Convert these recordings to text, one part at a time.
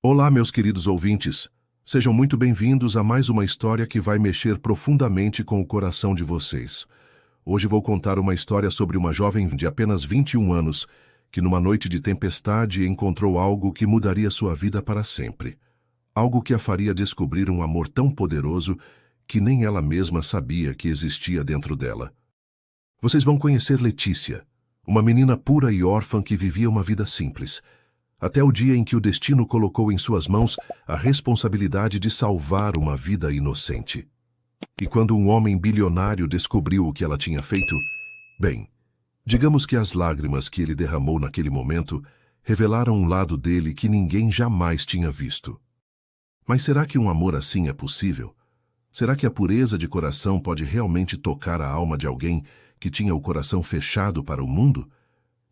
Olá, meus queridos ouvintes. Sejam muito bem-vindos a mais uma história que vai mexer profundamente com o coração de vocês. Hoje vou contar uma história sobre uma jovem de apenas 21 anos que, numa noite de tempestade, encontrou algo que mudaria sua vida para sempre. Algo que a faria descobrir um amor tão poderoso que nem ela mesma sabia que existia dentro dela. Vocês vão conhecer Letícia, uma menina pura e órfã que vivia uma vida simples, até o dia em que o destino colocou em suas mãos a responsabilidade de salvar uma vida inocente. E quando um homem bilionário descobriu o que ela tinha feito, bem, digamos que as lágrimas que ele derramou naquele momento revelaram um lado dele que ninguém jamais tinha visto. Mas será que um amor assim é possível? Será que a pureza de coração pode realmente tocar a alma de alguém que tinha o coração fechado para o mundo?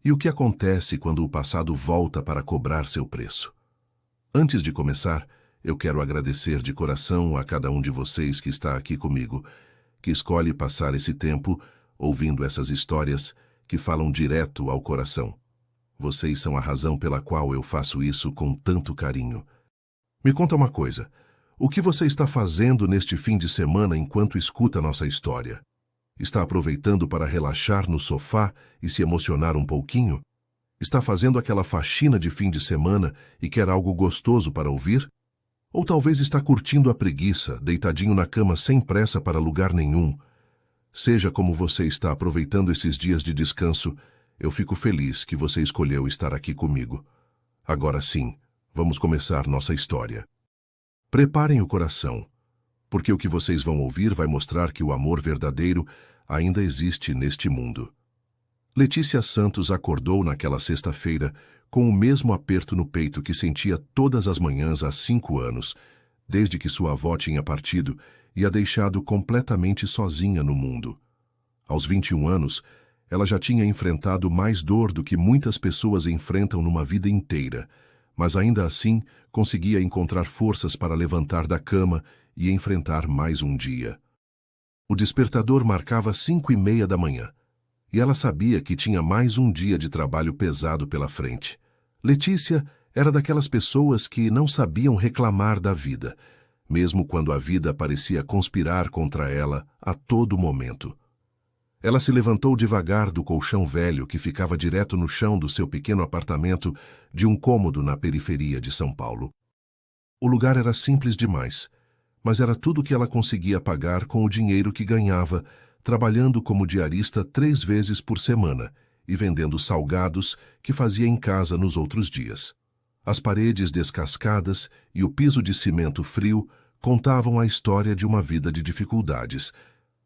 E o que acontece quando o passado volta para cobrar seu preço? Antes de começar, eu quero agradecer de coração a cada um de vocês que está aqui comigo, que escolhe passar esse tempo ouvindo essas histórias que falam direto ao coração. Vocês são a razão pela qual eu faço isso com tanto carinho. Me conta uma coisa, o que você está fazendo neste fim de semana enquanto escuta nossa história? Está aproveitando para relaxar no sofá e se emocionar um pouquinho? Está fazendo aquela faxina de fim de semana e quer algo gostoso para ouvir? Ou talvez está curtindo a preguiça, deitadinho na cama sem pressa para lugar nenhum? Seja como você está aproveitando esses dias de descanso, eu fico feliz que você escolheu estar aqui comigo. Agora sim, vamos começar nossa história. Preparem o coração, porque o que vocês vão ouvir vai mostrar que o amor verdadeiro ainda existe neste mundo. Letícia Santos acordou naquela sexta-feira com o mesmo aperto no peito que sentia todas as manhãs há 5 anos, desde que sua avó tinha partido e a deixado completamente sozinha no mundo. Aos 21 anos, ela já tinha enfrentado mais dor do que muitas pessoas enfrentam numa vida inteira, mas ainda assim conseguia encontrar forças para levantar da cama e enfrentar mais um dia. O despertador marcava 5:30 da manhã, e ela sabia que tinha mais um dia de trabalho pesado pela frente. Letícia era daquelas pessoas que não sabiam reclamar da vida, mesmo quando a vida parecia conspirar contra ela a todo momento. Ela se levantou devagar do colchão velho que ficava direto no chão do seu pequeno apartamento de um cômodo na periferia de São Paulo. O lugar era simples demais, mas era tudo o que ela conseguia pagar com o dinheiro que ganhava, trabalhando como diarista 3 vezes por semana e vendendo salgados que fazia em casa nos outros dias. As paredes descascadas e o piso de cimento frio contavam a história de uma vida de dificuldades,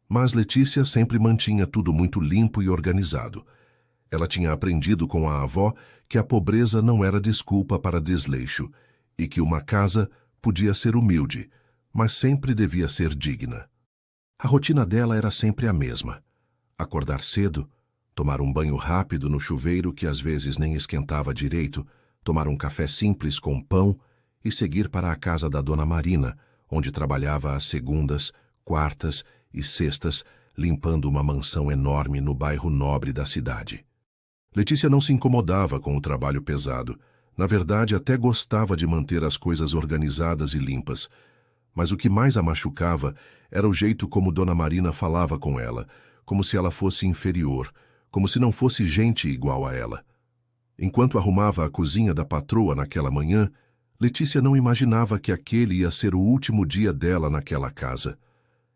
mas Letícia sempre mantinha tudo muito limpo e organizado. Ela tinha aprendido com a avó que a pobreza não era desculpa para desleixo e que uma casa podia ser humilde, mas sempre devia ser digna. A rotina dela era sempre a mesma. Acordar cedo, tomar um banho rápido no chuveiro que às vezes nem esquentava direito, tomar um café simples com pão e seguir para a casa da Dona Marina, onde trabalhava às segundas, quartas e sextas, limpando uma mansão enorme no bairro nobre da cidade. Letícia não se incomodava com o trabalho pesado. Na verdade, até gostava de manter as coisas organizadas e limpas. Mas o que mais a machucava era o jeito como Dona Marina falava com ela, como se ela fosse inferior, como se não fosse gente igual a ela. Enquanto arrumava a cozinha da patroa naquela manhã, Letícia não imaginava que aquele ia ser o último dia dela naquela casa.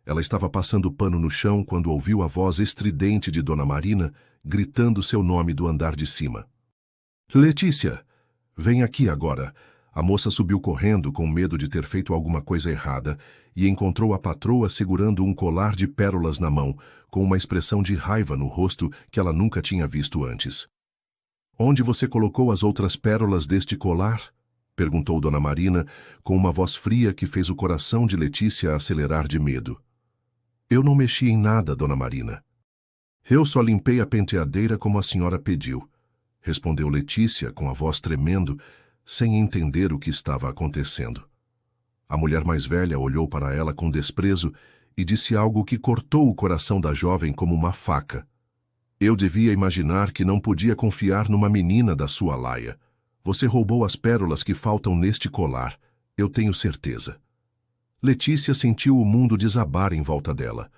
Ela estava passando pano no chão quando ouviu a voz estridente de Dona Marina gritando seu nome do andar de cima. "Letícia, vem aqui agora." A moça subiu correndo com medo de ter feito alguma coisa errada e encontrou a patroa segurando um colar de pérolas na mão, com uma expressão de raiva no rosto que ela nunca tinha visto antes. "Onde você colocou as outras pérolas deste colar?" perguntou Dona Marina, com uma voz fria que fez o coração de Letícia acelerar de medo. "Eu não mexi em nada, Dona Marina." "Eu só limpei a penteadeira como a senhora pediu", respondeu Letícia com a voz tremendo, sem entender o que estava acontecendo. A mulher mais velha olhou para ela com desprezo e disse algo que cortou o coração da jovem como uma faca. Eu devia imaginar que não podia confiar numa menina da sua laia. Você roubou as pérolas que faltam neste colar, eu tenho certeza. Letícia sentiu o mundo desabar em volta dela.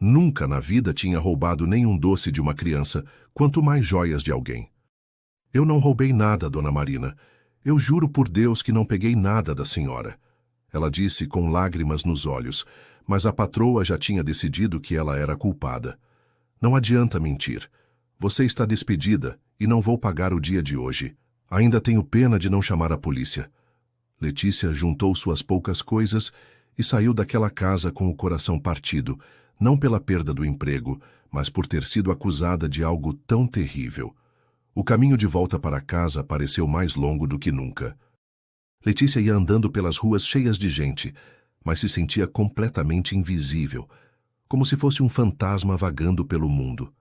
Nunca na vida tinha roubado nenhum doce de uma criança, quanto mais joias de alguém. Eu não roubei nada, Dona Marina. Eu juro por Deus que não peguei nada da senhora. Ela disse com lágrimas nos olhos, mas a patroa já tinha decidido que ela era culpada. Não adianta mentir. Você está despedida e não vou pagar o dia de hoje. Ainda tenho pena de não chamar a polícia. Letícia juntou suas poucas coisas e saiu daquela casa com o coração partido, não pela perda do emprego, mas por ter sido acusada de algo tão terrível. O caminho de volta para casa pareceu mais longo do que nunca. Letícia ia andando pelas ruas cheias de gente, mas se sentia completamente invisível, como se fosse um fantasma vagando pelo mundo.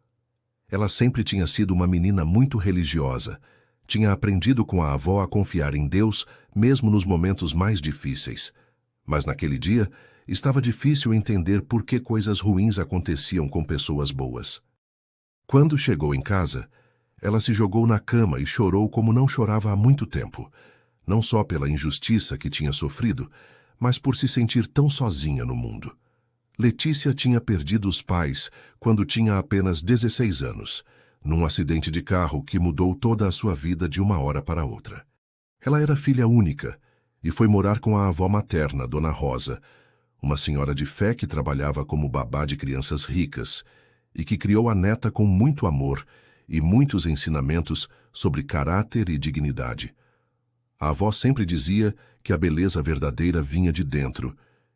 Ela sempre tinha sido uma menina muito religiosa. Tinha aprendido com a avó a confiar em Deus, mesmo nos momentos mais difíceis. Mas naquele dia, estava difícil entender por que coisas ruins aconteciam com pessoas boas. Quando chegou em casa, ela se jogou na cama e chorou como não chorava há muito tempo, não só pela injustiça que tinha sofrido, mas por se sentir tão sozinha no mundo. Letícia tinha perdido os pais quando tinha apenas 16 anos, num acidente de carro que mudou toda a sua vida de uma hora para outra. Ela era filha única e foi morar com a avó materna, Dona Rosa, uma senhora de fé que trabalhava como babá de crianças ricas e que criou a neta com muito amor e muitos ensinamentos sobre caráter e dignidade. A avó sempre dizia que a beleza verdadeira vinha de dentro,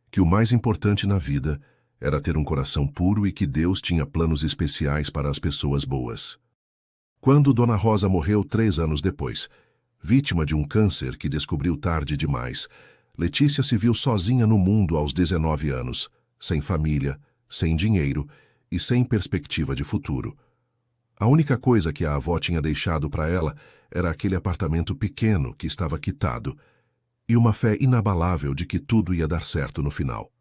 que o mais importante na vida era ter um coração puro e que Deus tinha planos especiais para as pessoas boas. Quando Dona Rosa morreu 3 anos depois, vítima de um câncer que descobriu tarde demais, Letícia se viu sozinha no mundo aos 19 anos, sem família, sem dinheiro e sem perspectiva de futuro. A única coisa que a avó tinha deixado para ela era aquele apartamento pequeno que estava quitado e uma fé inabalável de que tudo ia dar certo no final.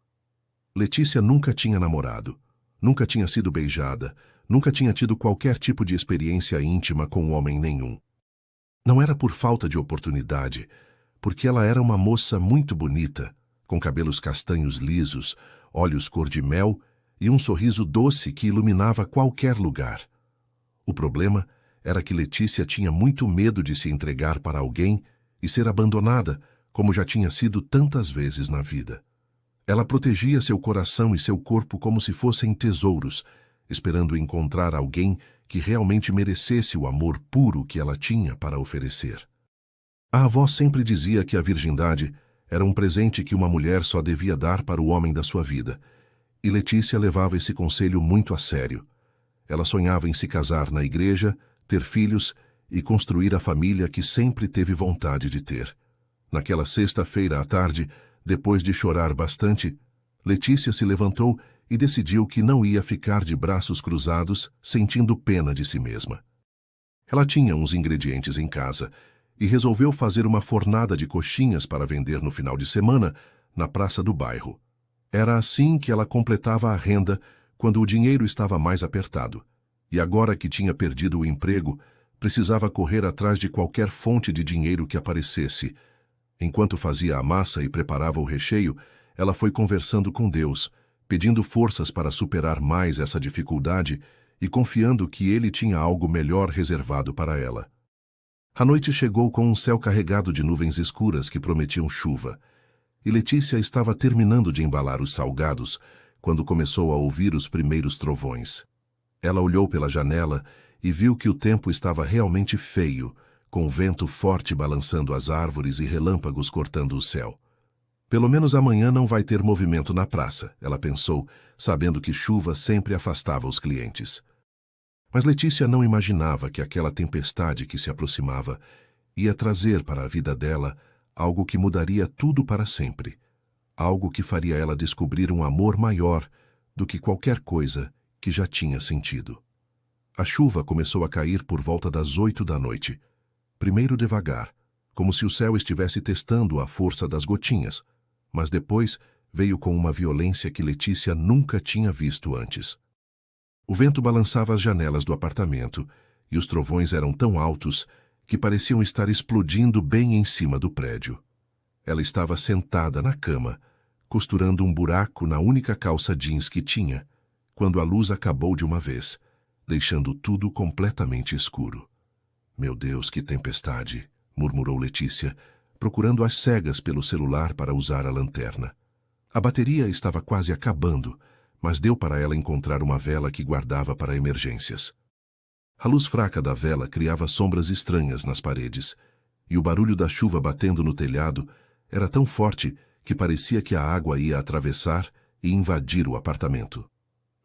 Letícia nunca tinha namorado, nunca tinha sido beijada, nunca tinha tido qualquer tipo de experiência íntima com homem nenhum. Não era por falta de oportunidade, porque ela era uma moça muito bonita, com cabelos castanhos lisos, olhos cor de mel e um sorriso doce que iluminava qualquer lugar. O problema era que Letícia tinha muito medo de se entregar para alguém e ser abandonada, como já tinha sido tantas vezes na vida. Ela protegia seu coração e seu corpo como se fossem tesouros, esperando encontrar alguém que realmente merecesse o amor puro que ela tinha para oferecer. A avó sempre dizia que a virgindade era um presente que uma mulher só devia dar para o homem da sua vida, e Letícia levava esse conselho muito a sério. Ela sonhava em se casar na igreja, ter filhos e construir a família que sempre teve vontade de ter. Naquela sexta-feira à tarde, depois de chorar bastante, Letícia se levantou e decidiu que não ia ficar de braços cruzados, sentindo pena de si mesma. Ela tinha uns ingredientes em casa e resolveu fazer uma fornada de coxinhas para vender no final de semana na praça do bairro. Era assim que ela completava a renda quando o dinheiro estava mais apertado, e agora que tinha perdido o emprego, precisava correr atrás de qualquer fonte de dinheiro que aparecesse. Enquanto fazia a massa e preparava o recheio, ela foi conversando com Deus, pedindo forças para superar mais essa dificuldade e confiando que Ele tinha algo melhor reservado para ela. A noite chegou com um céu carregado de nuvens escuras que prometiam chuva, e Letícia estava terminando de embalar os salgados quando começou a ouvir os primeiros trovões. Ela olhou pela janela e viu que o tempo estava realmente feio, com vento forte balançando as árvores e relâmpagos cortando o céu. Pelo menos amanhã não vai ter movimento na praça, ela pensou, sabendo que chuva sempre afastava os clientes. Mas Letícia não imaginava que aquela tempestade que se aproximava ia trazer para a vida dela algo que mudaria tudo para sempre, algo que faria ela descobrir um amor maior do que qualquer coisa que já tinha sentido. A chuva começou a cair por volta das 8 da noite, primeiro devagar, como se o céu estivesse testando a força das gotinhas, mas depois veio com uma violência que Letícia nunca tinha visto antes. O vento balançava as janelas do apartamento e os trovões eram tão altos que pareciam estar explodindo bem em cima do prédio. Ela estava sentada na cama, costurando um buraco na única calça jeans que tinha, quando a luz acabou de uma vez, deixando tudo completamente escuro. Meu Deus, que tempestade! Murmurou Letícia, procurando às cegas pelo celular para usar a lanterna. A bateria estava quase acabando, mas deu para ela encontrar uma vela que guardava para emergências. A luz fraca da vela criava sombras estranhas nas paredes, e o barulho da chuva batendo no telhado era tão forte que parecia que a água ia atravessar e invadir o apartamento.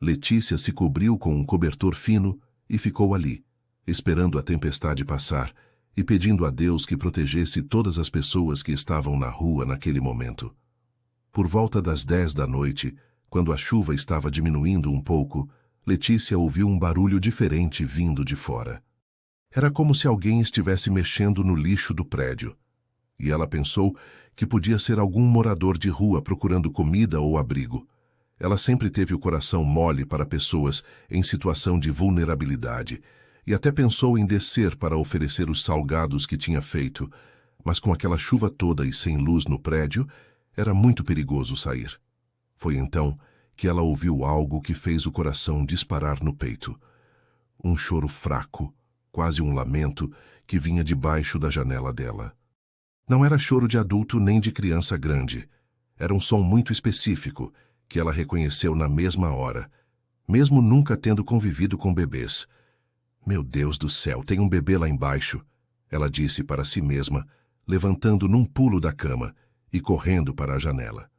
Letícia se cobriu com um cobertor fino e ficou ali, esperando a tempestade passar e pedindo a Deus que protegesse todas as pessoas que estavam na rua naquele momento. Por volta das 10 da noite, quando a chuva estava diminuindo um pouco, Letícia ouviu um barulho diferente vindo de fora. Era como se alguém estivesse mexendo no lixo do prédio, e ela pensou que podia ser algum morador de rua procurando comida ou abrigo. Ela sempre teve o coração mole para pessoas em situação de vulnerabilidade, e até pensou em descer para oferecer os salgados que tinha feito, mas com aquela chuva toda e sem luz no prédio, era muito perigoso sair. Foi então que ela ouviu algo que fez o coração disparar no peito. Um choro fraco, quase um lamento, que vinha debaixo da janela dela. Não era choro de adulto nem de criança grande. Era um som muito específico, que ela reconheceu na mesma hora, mesmo nunca tendo convivido com bebês. Meu Deus do céu, tem um bebê lá embaixo, ela disse para si mesma, levantando num pulo da cama e correndo para a janela.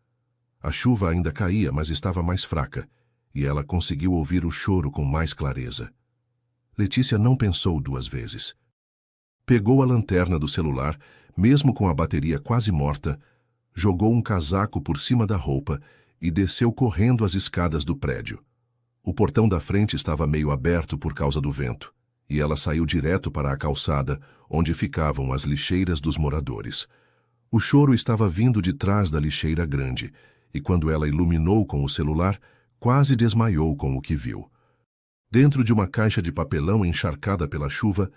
A chuva ainda caía, mas estava mais fraca, e ela conseguiu ouvir o choro com mais clareza. Letícia não pensou duas vezes. Pegou a lanterna do celular, mesmo com a bateria quase morta, jogou um casaco por cima da roupa e desceu correndo as escadas do prédio. O portão da frente estava meio aberto por causa do vento, e ela saiu direto para a calçada, onde ficavam as lixeiras dos moradores. O choro estava vindo de trás da lixeira grande, e quando ela iluminou com o celular, quase desmaiou com o que viu. Dentro de uma caixa de papelão encharcada pela chuva,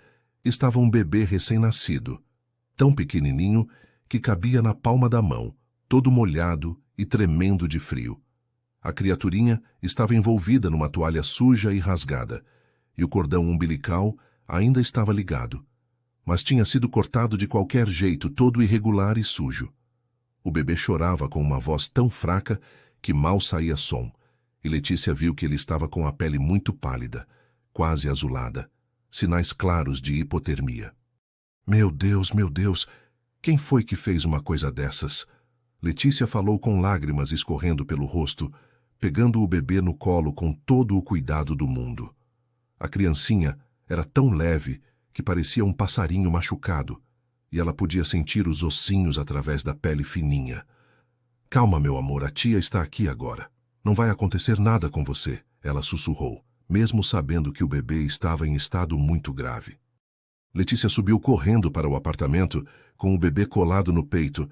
estava um bebê recém-nascido, tão pequenininho que cabia na palma da mão, todo molhado e tremendo de frio. A criaturinha estava envolvida numa toalha suja e rasgada, e o cordão umbilical ainda estava ligado, mas tinha sido cortado de qualquer jeito, todo irregular e sujo. O bebê chorava com uma voz tão fraca que mal saía som, e Letícia viu que ele estava com a pele muito pálida, quase azulada, sinais claros de hipotermia. Meu Deus, quem foi que fez uma coisa dessas? Letícia falou com lágrimas escorrendo pelo rosto, pegando o bebê no colo com todo o cuidado do mundo. A criancinha era tão leve que parecia um passarinho machucado, e ela podia sentir os ossinhos através da pele fininha. Calma, meu amor, a tia está aqui agora. Não vai acontecer nada com você, ela sussurrou, mesmo sabendo que o bebê estava em estado muito grave. Letícia subiu correndo para o apartamento, com o bebê colado no peito,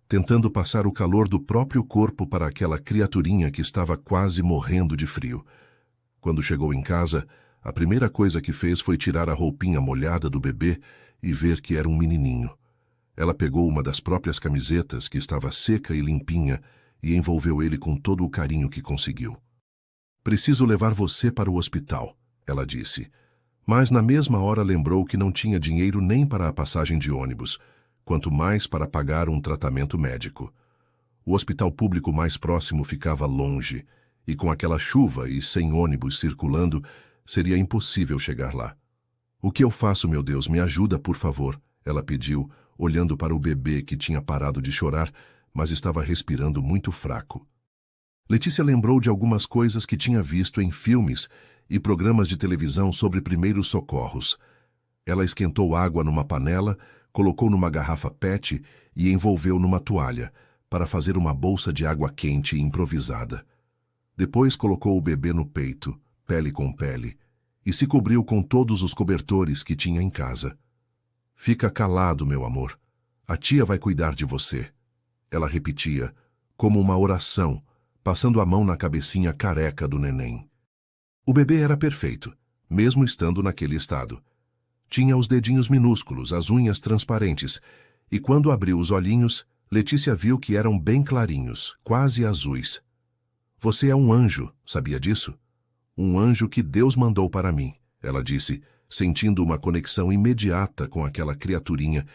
tentando passar o calor do próprio corpo para aquela criaturinha que estava quase morrendo de frio. Quando chegou em casa, a primeira coisa que fez foi tirar a roupinha molhada do bebê e ver que era um menininho. Ela pegou uma das próprias camisetas, que estava seca e limpinha, e envolveu ele com todo o carinho que conseguiu. Preciso levar você para o hospital, ela disse, mas na mesma hora lembrou que não tinha dinheiro nem para a passagem de ônibus, quanto mais para pagar um tratamento médico. O hospital público mais próximo ficava longe, e com aquela chuva e sem ônibus circulando, seria impossível chegar lá. O que eu faço, meu Deus, me ajuda, por favor, ela pediu, olhando para o bebê que tinha parado de chorar, mas estava respirando muito fraco. Letícia lembrou de algumas coisas que tinha visto em filmes e programas de televisão sobre primeiros socorros. Ela esquentou água numa panela, colocou numa garrafa PET e envolveu numa toalha, para fazer uma bolsa de água quente improvisada. Depois colocou o bebê no peito, pele com pele, e se cobriu com todos os cobertores que tinha em casa. Fica calado, meu amor. A tia vai cuidar de você. Ela repetia, como uma oração, passando a mão na cabecinha careca do neném. O bebê era perfeito, mesmo estando naquele estado. Tinha os dedinhos minúsculos, as unhas transparentes, e quando abriu os olhinhos, Letícia viu que eram bem clarinhos, quase azuis. Você é um anjo, sabia disso? Um anjo que Deus mandou para mim, ela disse, sentindo uma conexão imediata com aquela criaturinha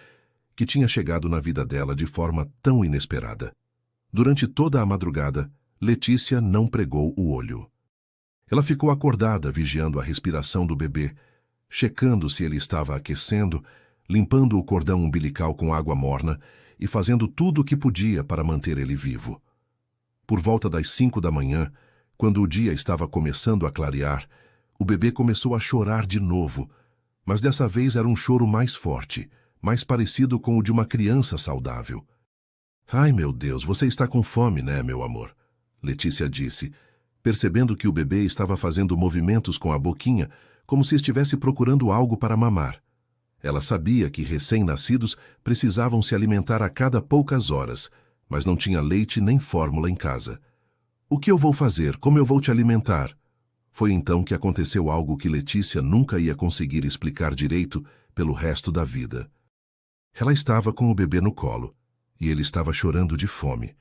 que tinha chegado na vida dela de forma tão inesperada. Durante toda a madrugada, Letícia não pregou o olho. Ela ficou acordada, vigiando a respiração do bebê, checando se ele estava aquecendo, limpando o cordão umbilical com água morna e fazendo tudo o que podia para manter ele vivo. Por volta das 5 da manhã, quando o dia estava começando a clarear, o bebê começou a chorar de novo, mas dessa vez era um choro mais forte, mais parecido com o de uma criança saudável. Ai, meu Deus, você está com fome, né, meu amor? Letícia disse, percebendo que o bebê estava fazendo movimentos com a boquinha, como se estivesse procurando algo para mamar. Ela sabia que recém-nascidos precisavam se alimentar a cada poucas horas, mas não tinha leite nem fórmula em casa. O que eu vou fazer? Como eu vou te alimentar? Foi então que aconteceu algo que Letícia nunca ia conseguir explicar direito pelo resto da vida. Ela estava com o bebê no colo, e ele estava chorando de fome,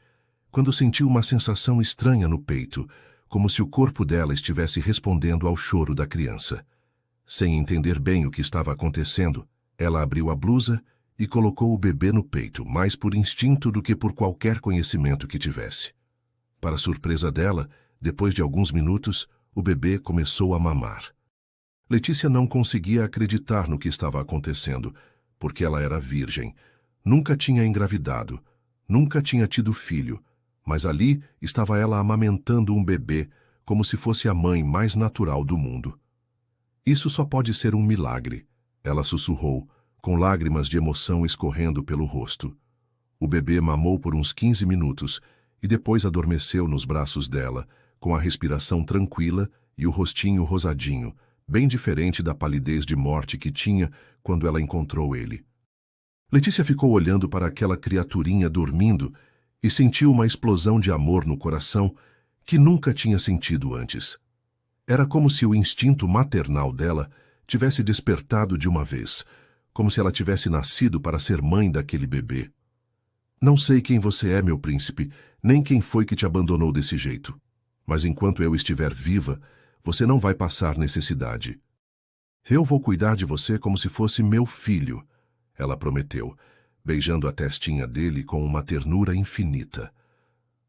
quando sentiu uma sensação estranha no peito, como se o corpo dela estivesse respondendo ao choro da criança. Sem entender bem o que estava acontecendo, ela abriu a blusa e colocou o bebê no peito, mais por instinto do que por qualquer conhecimento que tivesse. Para surpresa dela, depois de alguns minutos, o bebê começou a mamar. Letícia não conseguia acreditar no que estava acontecendo, porque ela era virgem, nunca tinha engravidado, nunca tinha tido filho, mas ali estava ela amamentando um bebê como se fosse a mãe mais natural do mundo. Isso só pode ser um milagre, ela sussurrou, com lágrimas de emoção escorrendo pelo rosto. O bebê mamou por uns 15 minutos e depois adormeceu nos braços dela, com a respiração tranquila e o rostinho rosadinho, bem diferente da palidez de morte que tinha quando ela encontrou ele. Letícia ficou olhando para aquela criaturinha dormindo e sentiu uma explosão de amor no coração que nunca tinha sentido antes. Era como se o instinto maternal dela tivesse despertado de uma vez, como se ela tivesse nascido para ser mãe daquele bebê. Não sei quem você é, meu príncipe, nem quem foi que te abandonou desse jeito. Mas enquanto eu estiver viva, você não vai passar necessidade. Eu vou cuidar de você como se fosse meu filho, ela prometeu, beijando a testinha dele com uma ternura infinita.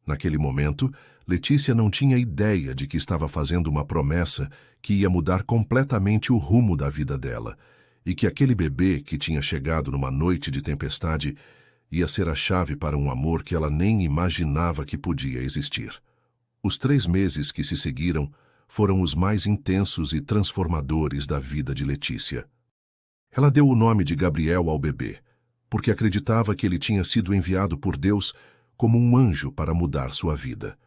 Naquele momento, Letícia não tinha ideia de que estava fazendo uma promessa que ia mudar completamente o rumo da vida dela, e que aquele bebê que tinha chegado numa noite de tempestade ia ser a chave para um amor que ela nem imaginava que podia existir. Os 3 meses que se seguiram foram os mais intensos e transformadores da vida de Letícia. Ela deu o nome de Gabriel ao bebê, porque acreditava que ele tinha sido enviado por Deus como um anjo para mudar sua vida.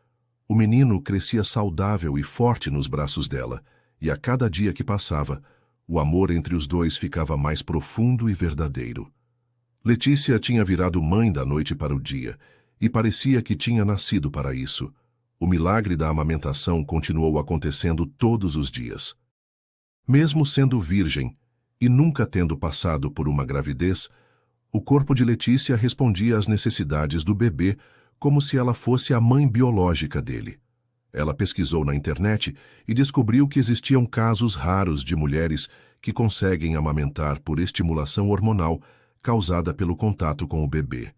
O menino crescia saudável e forte nos braços dela, e a cada dia que passava, o amor entre os dois ficava mais profundo e verdadeiro. Letícia tinha virado mãe da noite para o dia, e parecia que tinha nascido para isso. O milagre da amamentação continuou acontecendo todos os dias. Mesmo sendo virgem, e nunca tendo passado por uma gravidez, o corpo de Letícia respondia às necessidades do bebê como se ela fosse a mãe biológica dele. Ela pesquisou na internet e descobriu que existiam casos raros de mulheres que conseguem amamentar por estimulação hormonal causada pelo contato com o bebê.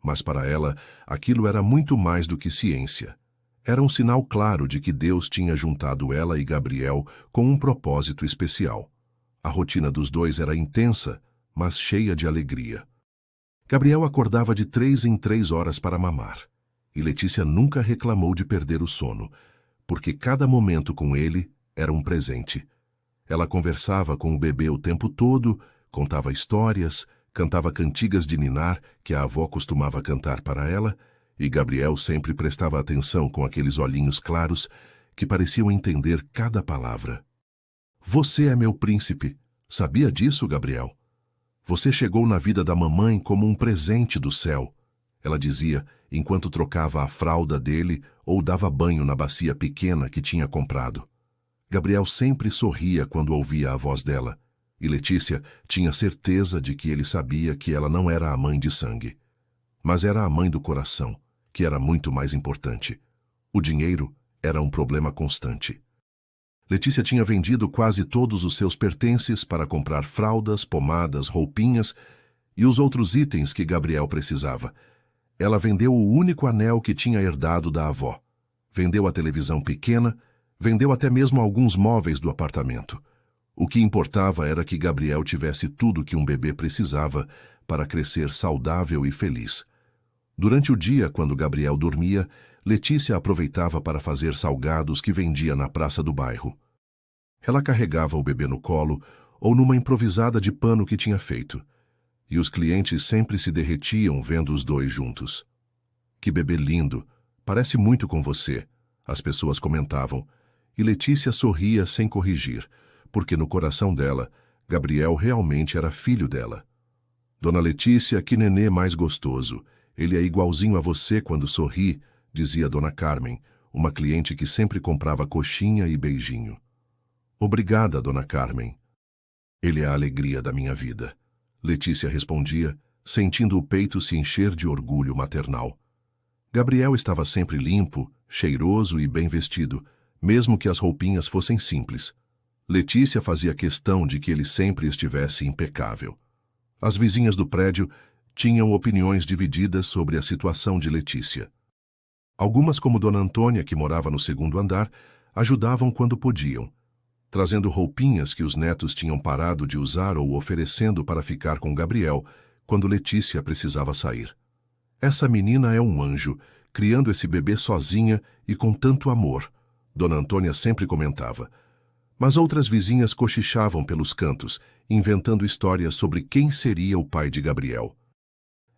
Mas para ela, aquilo era muito mais do que ciência. Era um sinal claro de que Deus tinha juntado ela e Gabriel com um propósito especial. A rotina dos dois era intensa, mas cheia de alegria. Gabriel acordava de 3 em 3 horas para mamar, e Letícia nunca reclamou de perder o sono, porque cada momento com ele era um presente. Ela conversava com o bebê o tempo todo, contava histórias, cantava cantigas de ninar que a avó costumava cantar para ela, e Gabriel sempre prestava atenção com aqueles olhinhos claros que pareciam entender cada palavra. Você é meu príncipe. Sabia disso, Gabriel? Você chegou na vida da mamãe como um presente do céu, ela dizia enquanto trocava a fralda dele ou dava banho na bacia pequena que tinha comprado. Gabriel sempre sorria quando ouvia a voz dela. E Letícia tinha certeza de que ele sabia que ela não era a mãe de sangue, mas era a mãe do coração, que era muito mais importante. O dinheiro era um problema constante. Letícia tinha vendido quase todos os seus pertences para comprar fraldas, pomadas, roupinhas e os outros itens que Gabriel precisava. Ela vendeu o único anel que tinha herdado da avó. Vendeu a televisão pequena, vendeu até mesmo alguns móveis do apartamento. O que importava era que Gabriel tivesse tudo que um bebê precisava para crescer saudável e feliz. Durante o dia, quando Gabriel dormia, Letícia aproveitava para fazer salgados que vendia na praça do bairro. Ela carregava o bebê no colo ou numa improvisada de pano que tinha feito, e os clientes sempre se derretiam vendo os dois juntos. "Que bebê lindo! Parece muito com você", as pessoas comentavam, e Letícia sorria sem corrigir, porque no coração dela, Gabriel realmente era filho dela. "Dona Letícia, que nenê mais gostoso! Ele é igualzinho a você quando sorri", dizia Dona Carmen, uma cliente que sempre comprava coxinha e beijinho. "Obrigada, Dona Carmen. Ele é a alegria da minha vida", Letícia respondia, sentindo o peito se encher de orgulho maternal. Gabriel estava sempre limpo, cheiroso e bem vestido, mesmo que as roupinhas fossem simples. Letícia fazia questão de que ele sempre estivesse impecável. As vizinhas do prédio tinham opiniões divididas sobre a situação de Letícia. Algumas, como Dona Antônia, que morava no segundo andar, ajudavam quando podiam, trazendo roupinhas que os netos tinham parado de usar ou oferecendo para ficar com Gabriel quando Letícia precisava sair. "Essa menina é um anjo, criando esse bebê sozinha e com tanto amor", Dona Antônia sempre comentava. Mas outras vizinhas cochichavam pelos cantos, inventando histórias sobre quem seria o pai de Gabriel.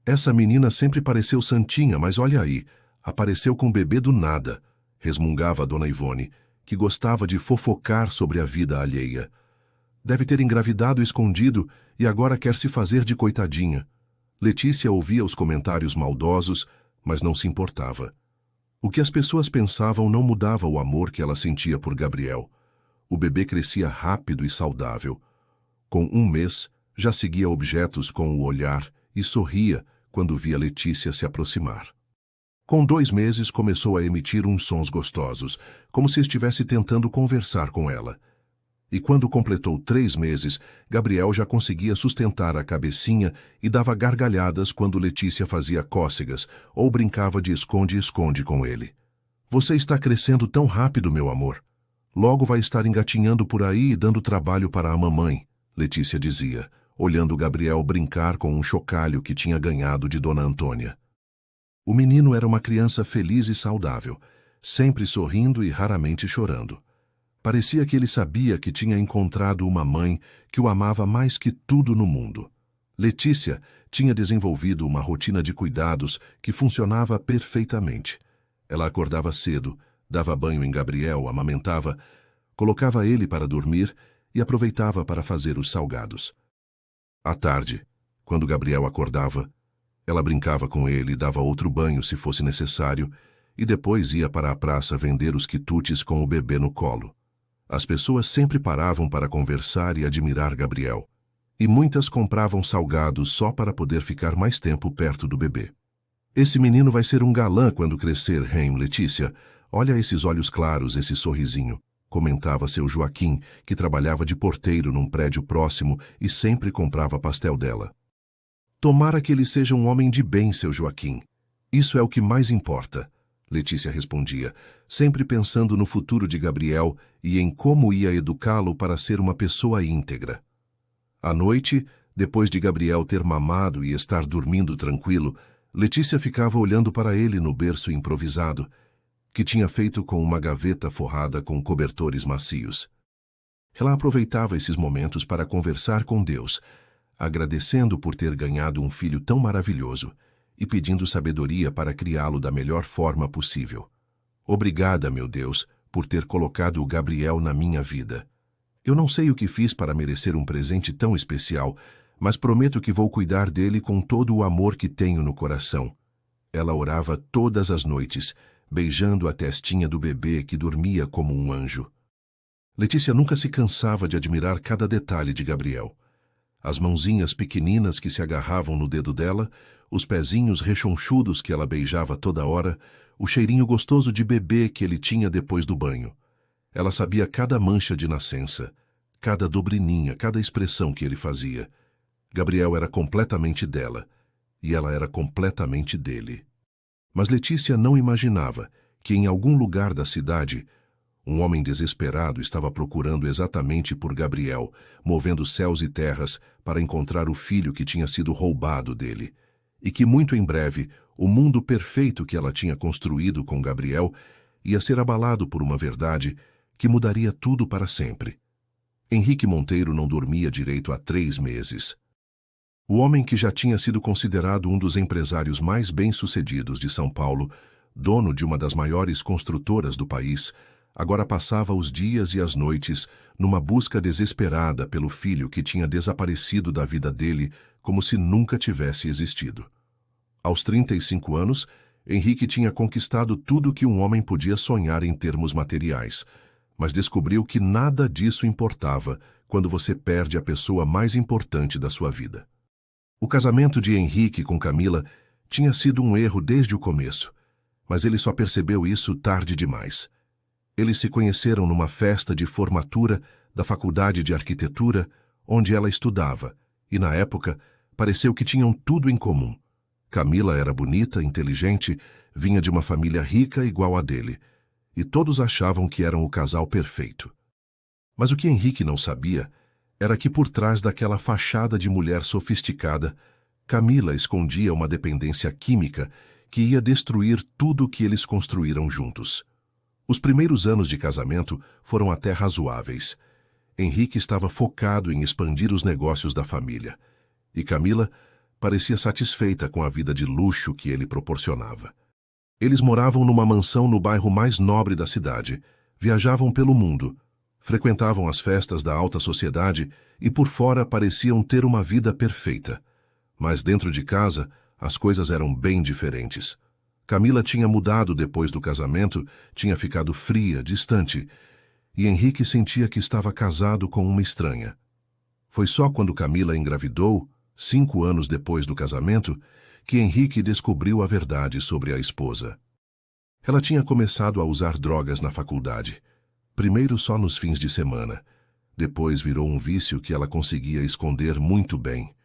"Essa menina sempre pareceu santinha, mas olha aí, apareceu com o bebê do nada", resmungava a Dona Ivone, que gostava de fofocar sobre a vida alheia. "Deve ter engravidado escondido e agora quer se fazer de coitadinha." Letícia ouvia os comentários maldosos, mas não se importava. O que as pessoas pensavam não mudava o amor que ela sentia por Gabriel. O bebê crescia rápido e saudável. Com 1 mês, já seguia objetos com o olhar e sorria quando via Letícia se aproximar. Com 2 meses, começou a emitir uns sons gostosos, como se estivesse tentando conversar com ela. E quando completou 3 meses, Gabriel já conseguia sustentar a cabecinha e dava gargalhadas quando Letícia fazia cócegas ou brincava de esconde-esconde com ele. "Você está crescendo tão rápido, meu amor. Logo vai estar engatinhando por aí e dando trabalho para a mamãe", Letícia dizia, olhando Gabriel brincar com um chocalho que tinha ganhado de Dona Antônia. O menino era uma criança feliz e saudável, sempre sorrindo e raramente chorando. Parecia que ele sabia que tinha encontrado uma mãe que o amava mais que tudo no mundo. Letícia tinha desenvolvido uma rotina de cuidados que funcionava perfeitamente. Ela acordava cedo, dava banho em Gabriel, amamentava, colocava ele para dormir e aproveitava para fazer os salgados. À tarde, quando Gabriel acordava, ela brincava com ele e dava outro banho se fosse necessário, e depois ia para a praça vender os quitutes com o bebê no colo. As pessoas sempre paravam para conversar e admirar Gabriel, e muitas compravam salgados só para poder ficar mais tempo perto do bebê. "Esse menino vai ser um galã quando crescer, hein, Letícia? Olha esses olhos claros, esse sorrisinho", comentava seu Joaquim, que trabalhava de porteiro num prédio próximo e sempre comprava pastel dela. "Tomara que ele seja um homem de bem, seu Joaquim. Isso é o que mais importa", Letícia respondia, sempre pensando no futuro de Gabriel e em como ia educá-lo para ser uma pessoa íntegra. À noite, depois de Gabriel ter mamado e estar dormindo tranquilo, Letícia ficava olhando para ele no berço improvisado, que tinha feito com uma gaveta forrada com cobertores macios. Ela aproveitava esses momentos para conversar com Deus, agradecendo por ter ganhado um filho tão maravilhoso e pedindo sabedoria para criá-lo da melhor forma possível. "Obrigada, meu Deus, por ter colocado o Gabriel na minha vida. Eu não sei o que fiz para merecer um presente tão especial, mas prometo que vou cuidar dele com todo o amor que tenho no coração." Ela orava todas as noites, beijando a testinha do bebê que dormia como um anjo. Letícia nunca se cansava de admirar cada detalhe de Gabriel. As mãozinhas pequeninas que se agarravam no dedo dela, os pezinhos rechonchudos que ela beijava toda hora, o cheirinho gostoso de bebê que ele tinha depois do banho. Ela sabia cada mancha de nascença, cada dobrininha, cada expressão que ele fazia. Gabriel era completamente dela, e ela era completamente dele. Mas Letícia não imaginava que em algum lugar da cidade, um homem desesperado estava procurando exatamente por Gabriel, movendo céus e terras para encontrar o filho que tinha sido roubado dele, e que muito em breve o mundo perfeito que ela tinha construído com Gabriel ia ser abalado por uma verdade que mudaria tudo para sempre. Henrique Monteiro não dormia direito há 3 meses. O homem que já tinha sido considerado um dos empresários mais bem-sucedidos de São Paulo, dono de uma das maiores construtoras do país, agora passava os dias e as noites numa busca desesperada pelo filho que tinha desaparecido da vida dele como se nunca tivesse existido. Aos 35 anos, Henrique tinha conquistado tudo que um homem podia sonhar em termos materiais, mas descobriu que nada disso importava quando você perde a pessoa mais importante da sua vida. O casamento de Henrique com Camila tinha sido um erro desde o começo, mas ele só percebeu isso tarde demais. Eles se conheceram numa festa de formatura da Faculdade de Arquitetura, onde ela estudava, e na época pareceu que tinham tudo em comum. Camila era bonita, inteligente, vinha de uma família rica igual a dele, e todos achavam que eram o casal perfeito. Mas o que Henrique não sabia era que por trás daquela fachada de mulher sofisticada, Camila escondia uma dependência química que ia destruir tudo o que eles construíram juntos. Os primeiros anos de casamento foram até razoáveis. Henrique estava focado em expandir os negócios da família, e Camila parecia satisfeita com a vida de luxo que ele proporcionava. Eles moravam numa mansão no bairro mais nobre da cidade, viajavam pelo mundo, frequentavam as festas da alta sociedade e por fora pareciam ter uma vida perfeita. Mas dentro de casa, as coisas eram bem diferentes. Camila tinha mudado depois do casamento, tinha ficado fria, distante, e Henrique sentia que estava casado com uma estranha. Foi só quando Camila engravidou, 5 anos depois do casamento, que Henrique descobriu a verdade sobre a esposa. Ela tinha começado a usar drogas na faculdade, primeiro só nos fins de semana. Depois virou um vício que ela conseguia esconder muito bem.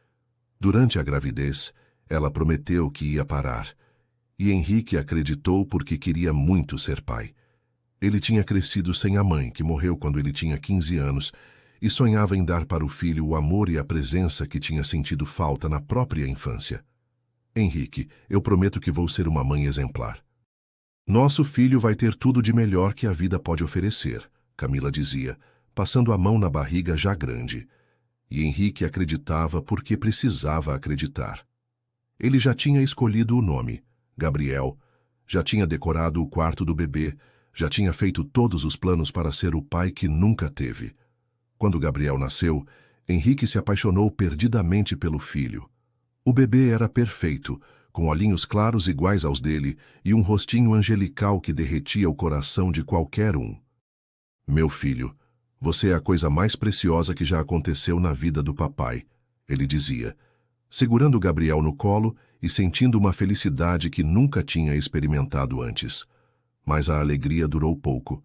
Durante a gravidez, ela prometeu que ia parar, e Henrique acreditou porque queria muito ser pai. Ele tinha crescido sem a mãe, que morreu quando ele tinha 15 anos, e sonhava em dar para o filho o amor e a presença que tinha sentido falta na própria infância. Henrique, eu prometo que vou ser uma mãe exemplar. Nosso filho vai ter tudo de melhor que a vida pode oferecer, Camila dizia, passando a mão na barriga já grande. E Henrique acreditava porque precisava acreditar. Ele já tinha escolhido o nome, Gabriel, já tinha decorado o quarto do bebê, já tinha feito todos os planos para ser o pai que nunca teve. Quando Gabriel nasceu, Henrique se apaixonou perdidamente pelo filho. O bebê era perfeito, com olhinhos claros iguais aos dele e um rostinho angelical que derretia o coração de qualquer um. Meu filho, você é a coisa mais preciosa que já aconteceu na vida do papai, ele dizia, segurando Gabriel no colo e sentindo uma felicidade que nunca tinha experimentado antes. Mas a alegria durou pouco.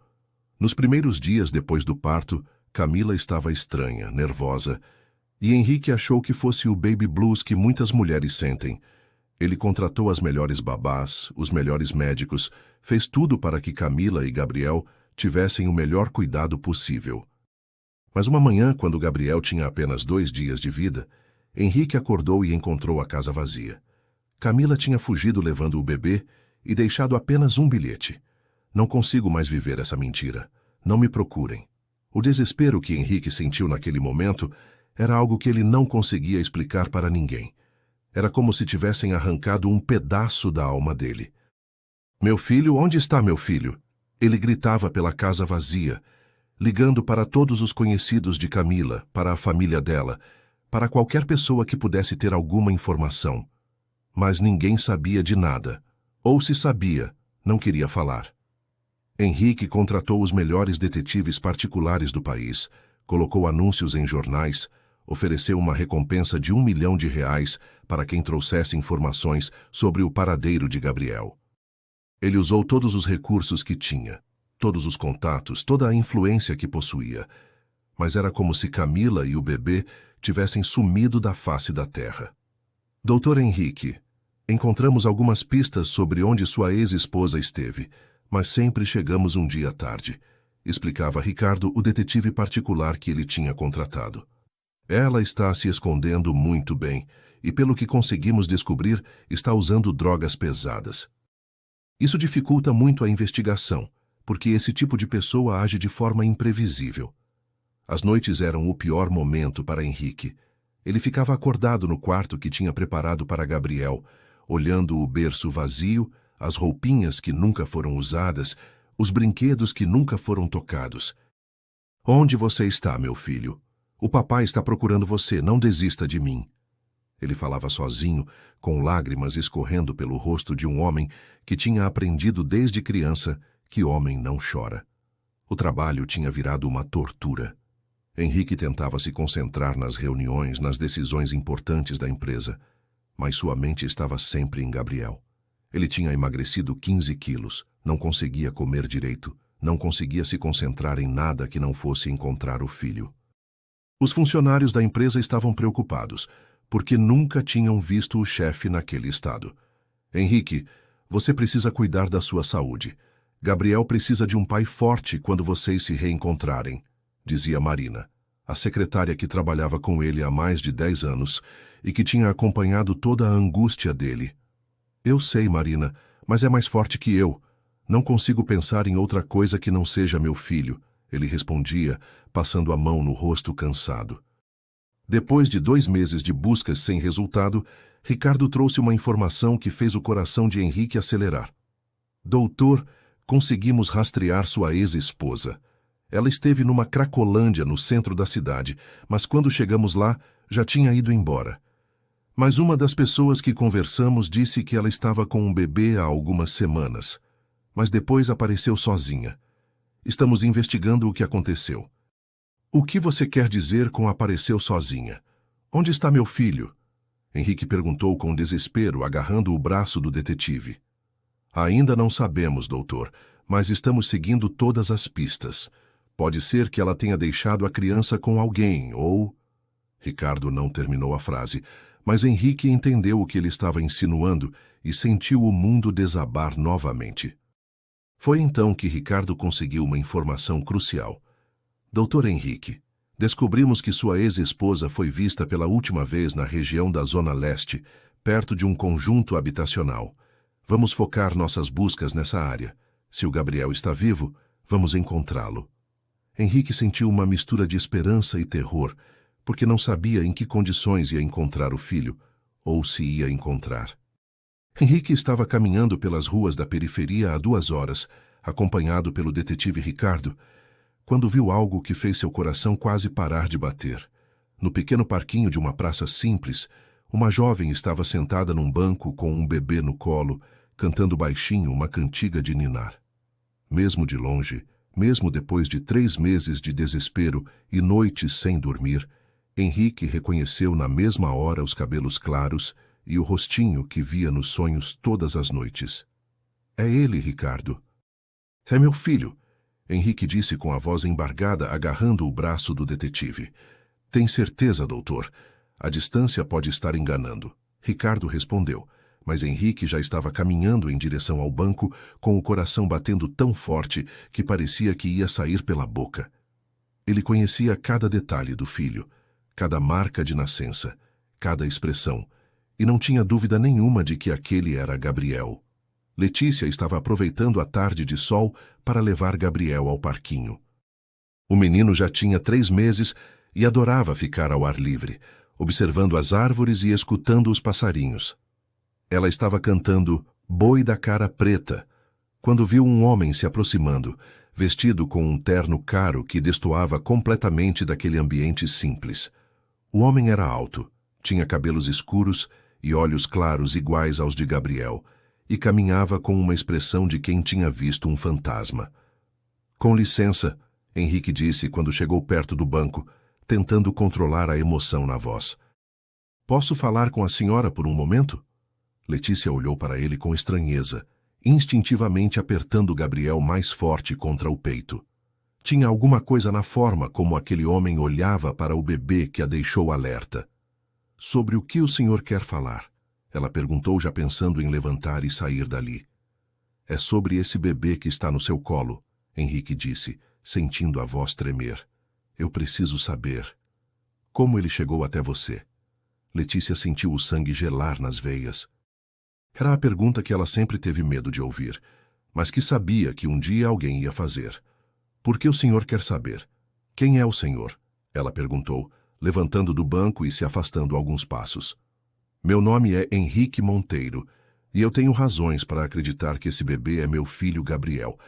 Nos primeiros dias depois do parto, Camila estava estranha, nervosa, e Henrique achou que fosse o baby blues que muitas mulheres sentem. Ele contratou as melhores babás, os melhores médicos, fez tudo para que Camila e Gabriel tivessem o melhor cuidado possível. Mas uma manhã, quando Gabriel tinha apenas 2 dias de vida, Henrique acordou e encontrou a casa vazia. Camila tinha fugido levando o bebê e deixado apenas um bilhete. Não consigo mais viver essa mentira. Não me procurem. O desespero que Henrique sentiu naquele momento era algo que ele não conseguia explicar para ninguém. Era como se tivessem arrancado um pedaço da alma dele. Meu filho, onde está meu filho? Ele gritava pela casa vazia, ligando para todos os conhecidos de Camila, para a família dela, para qualquer pessoa que pudesse ter alguma informação. Mas ninguém sabia de nada, ou se sabia, não queria falar. Henrique contratou os melhores detetives particulares do país, colocou anúncios em jornais, ofereceu uma recompensa de R$1 milhão para quem trouxesse informações sobre o paradeiro de Gabriel. Ele usou todos os recursos que tinha, todos os contatos, toda a influência que possuía, mas era como se Camila e o bebê tivessem sumido da face da terra. Doutor Henrique, encontramos algumas pistas sobre onde sua ex-esposa esteve, mas sempre chegamos um dia tarde, explicava Ricardo, o detetive particular que ele tinha contratado. Ela está se escondendo muito bem e, pelo que conseguimos descobrir, está usando drogas pesadas. Isso dificulta muito a investigação, porque esse tipo de pessoa age de forma imprevisível. As noites eram o pior momento para Henrique. Ele ficava acordado no quarto que tinha preparado para Gabriel, olhando o berço vazio, as roupinhas que nunca foram usadas, os brinquedos que nunca foram tocados. Onde você está, meu filho? O papai está procurando você, não desista de mim. Ele falava sozinho, com lágrimas escorrendo pelo rosto de um homem que tinha aprendido desde criança que homem não chora. O trabalho tinha virado uma tortura. Henrique tentava se concentrar nas reuniões, nas decisões importantes da empresa, mas sua mente estava sempre em Gabriel. Ele tinha emagrecido 15 quilos, não conseguia comer direito, não conseguia se concentrar em nada que não fosse encontrar o filho. Os funcionários da empresa estavam preocupados, porque nunca tinham visto o chefe naquele estado. Henrique, você precisa cuidar da sua saúde. Gabriel precisa de um pai forte quando vocês se reencontrarem, dizia Marina, a secretária que trabalhava com ele há mais de 10 anos e que tinha acompanhado toda a angústia dele. Eu sei, Marina, mas é mais forte que eu. Não consigo pensar em outra coisa que não seja meu filho, ele respondia, passando a mão no rosto cansado. Depois de 2 meses de buscas sem resultado, Ricardo trouxe uma informação que fez o coração de Henrique acelerar. Doutor, conseguimos rastrear sua ex-esposa. Ela esteve numa cracolândia no centro da cidade, mas quando chegamos lá, já tinha ido embora. Mas uma das pessoas que conversamos disse que ela estava com um bebê há algumas semanas, mas depois apareceu sozinha. Estamos investigando o que aconteceu. O que você quer dizer com apareceu sozinha? Onde está meu filho? Henrique perguntou com desespero, agarrando o braço do detetive. Ainda não sabemos, doutor, mas estamos seguindo todas as pistas. Pode ser que ela tenha deixado a criança com alguém, ou... Ricardo não terminou a frase, mas Henrique entendeu o que ele estava insinuando e sentiu o mundo desabar novamente. Foi então que Ricardo conseguiu uma informação crucial. Doutor Henrique, descobrimos que sua ex-esposa foi vista pela última vez na região da Zona Leste, perto de um conjunto habitacional. Vamos focar nossas buscas nessa área. Se o Gabriel está vivo, vamos encontrá-lo. Henrique sentiu uma mistura de esperança e terror, porque não sabia em que condições ia encontrar o filho, ou se ia encontrar. Henrique estava caminhando pelas ruas da periferia há 2 horas, acompanhado pelo detetive Ricardo, quando viu algo que fez seu coração quase parar de bater. No pequeno parquinho de uma praça simples, uma jovem estava sentada num banco com um bebê no colo, cantando baixinho uma cantiga de ninar. Mesmo de longe, mesmo depois de 3 meses de desespero e noites sem dormir, Henrique reconheceu na mesma hora os cabelos claros e o rostinho que via nos sonhos todas as noites. É ele, Ricardo. É meu filho, Henrique disse com a voz embargada, agarrando o braço do detetive. Tem certeza, doutor? A distância pode estar enganando. Ricardo respondeu, mas Henrique já estava caminhando em direção ao banco, com o coração batendo tão forte que parecia que ia sair pela boca. Ele conhecia cada detalhe do filho, cada marca de nascença, cada expressão, e não tinha dúvida nenhuma de que aquele era Gabriel. Letícia estava aproveitando a tarde de sol para levar Gabriel ao parquinho. O menino já tinha 3 meses e adorava ficar ao ar livre, observando as árvores e escutando os passarinhos. Ela estava cantando Boi da Cara Preta, quando viu um homem se aproximando, vestido com um terno caro que destoava completamente daquele ambiente simples. O homem era alto, tinha cabelos escuros e olhos claros iguais aos de Gabriel, e caminhava com uma expressão de quem tinha visto um fantasma. Com licença, Henrique disse quando chegou perto do banco, tentando controlar a emoção na voz. Posso falar com a senhora por um momento? Letícia olhou para ele com estranheza, instintivamente apertando Gabriel mais forte contra o peito. Tinha alguma coisa na forma como aquele homem olhava para o bebê que a deixou alerta. Sobre o que o senhor quer falar? Ela perguntou, já pensando em levantar e sair dali. É sobre esse bebê que está no seu colo, Henrique disse, sentindo a voz tremer. Eu preciso saber. Como ele chegou até você? Letícia sentiu o sangue gelar nas veias. Era a pergunta que ela sempre teve medo de ouvir, mas que sabia que um dia alguém ia fazer. Por que o senhor quer saber? Quem é o senhor? Ela perguntou, levantando do banco e se afastando alguns passos. Meu nome é Henrique Monteiro, e eu tenho razões para acreditar que esse bebê é meu filho Gabriel,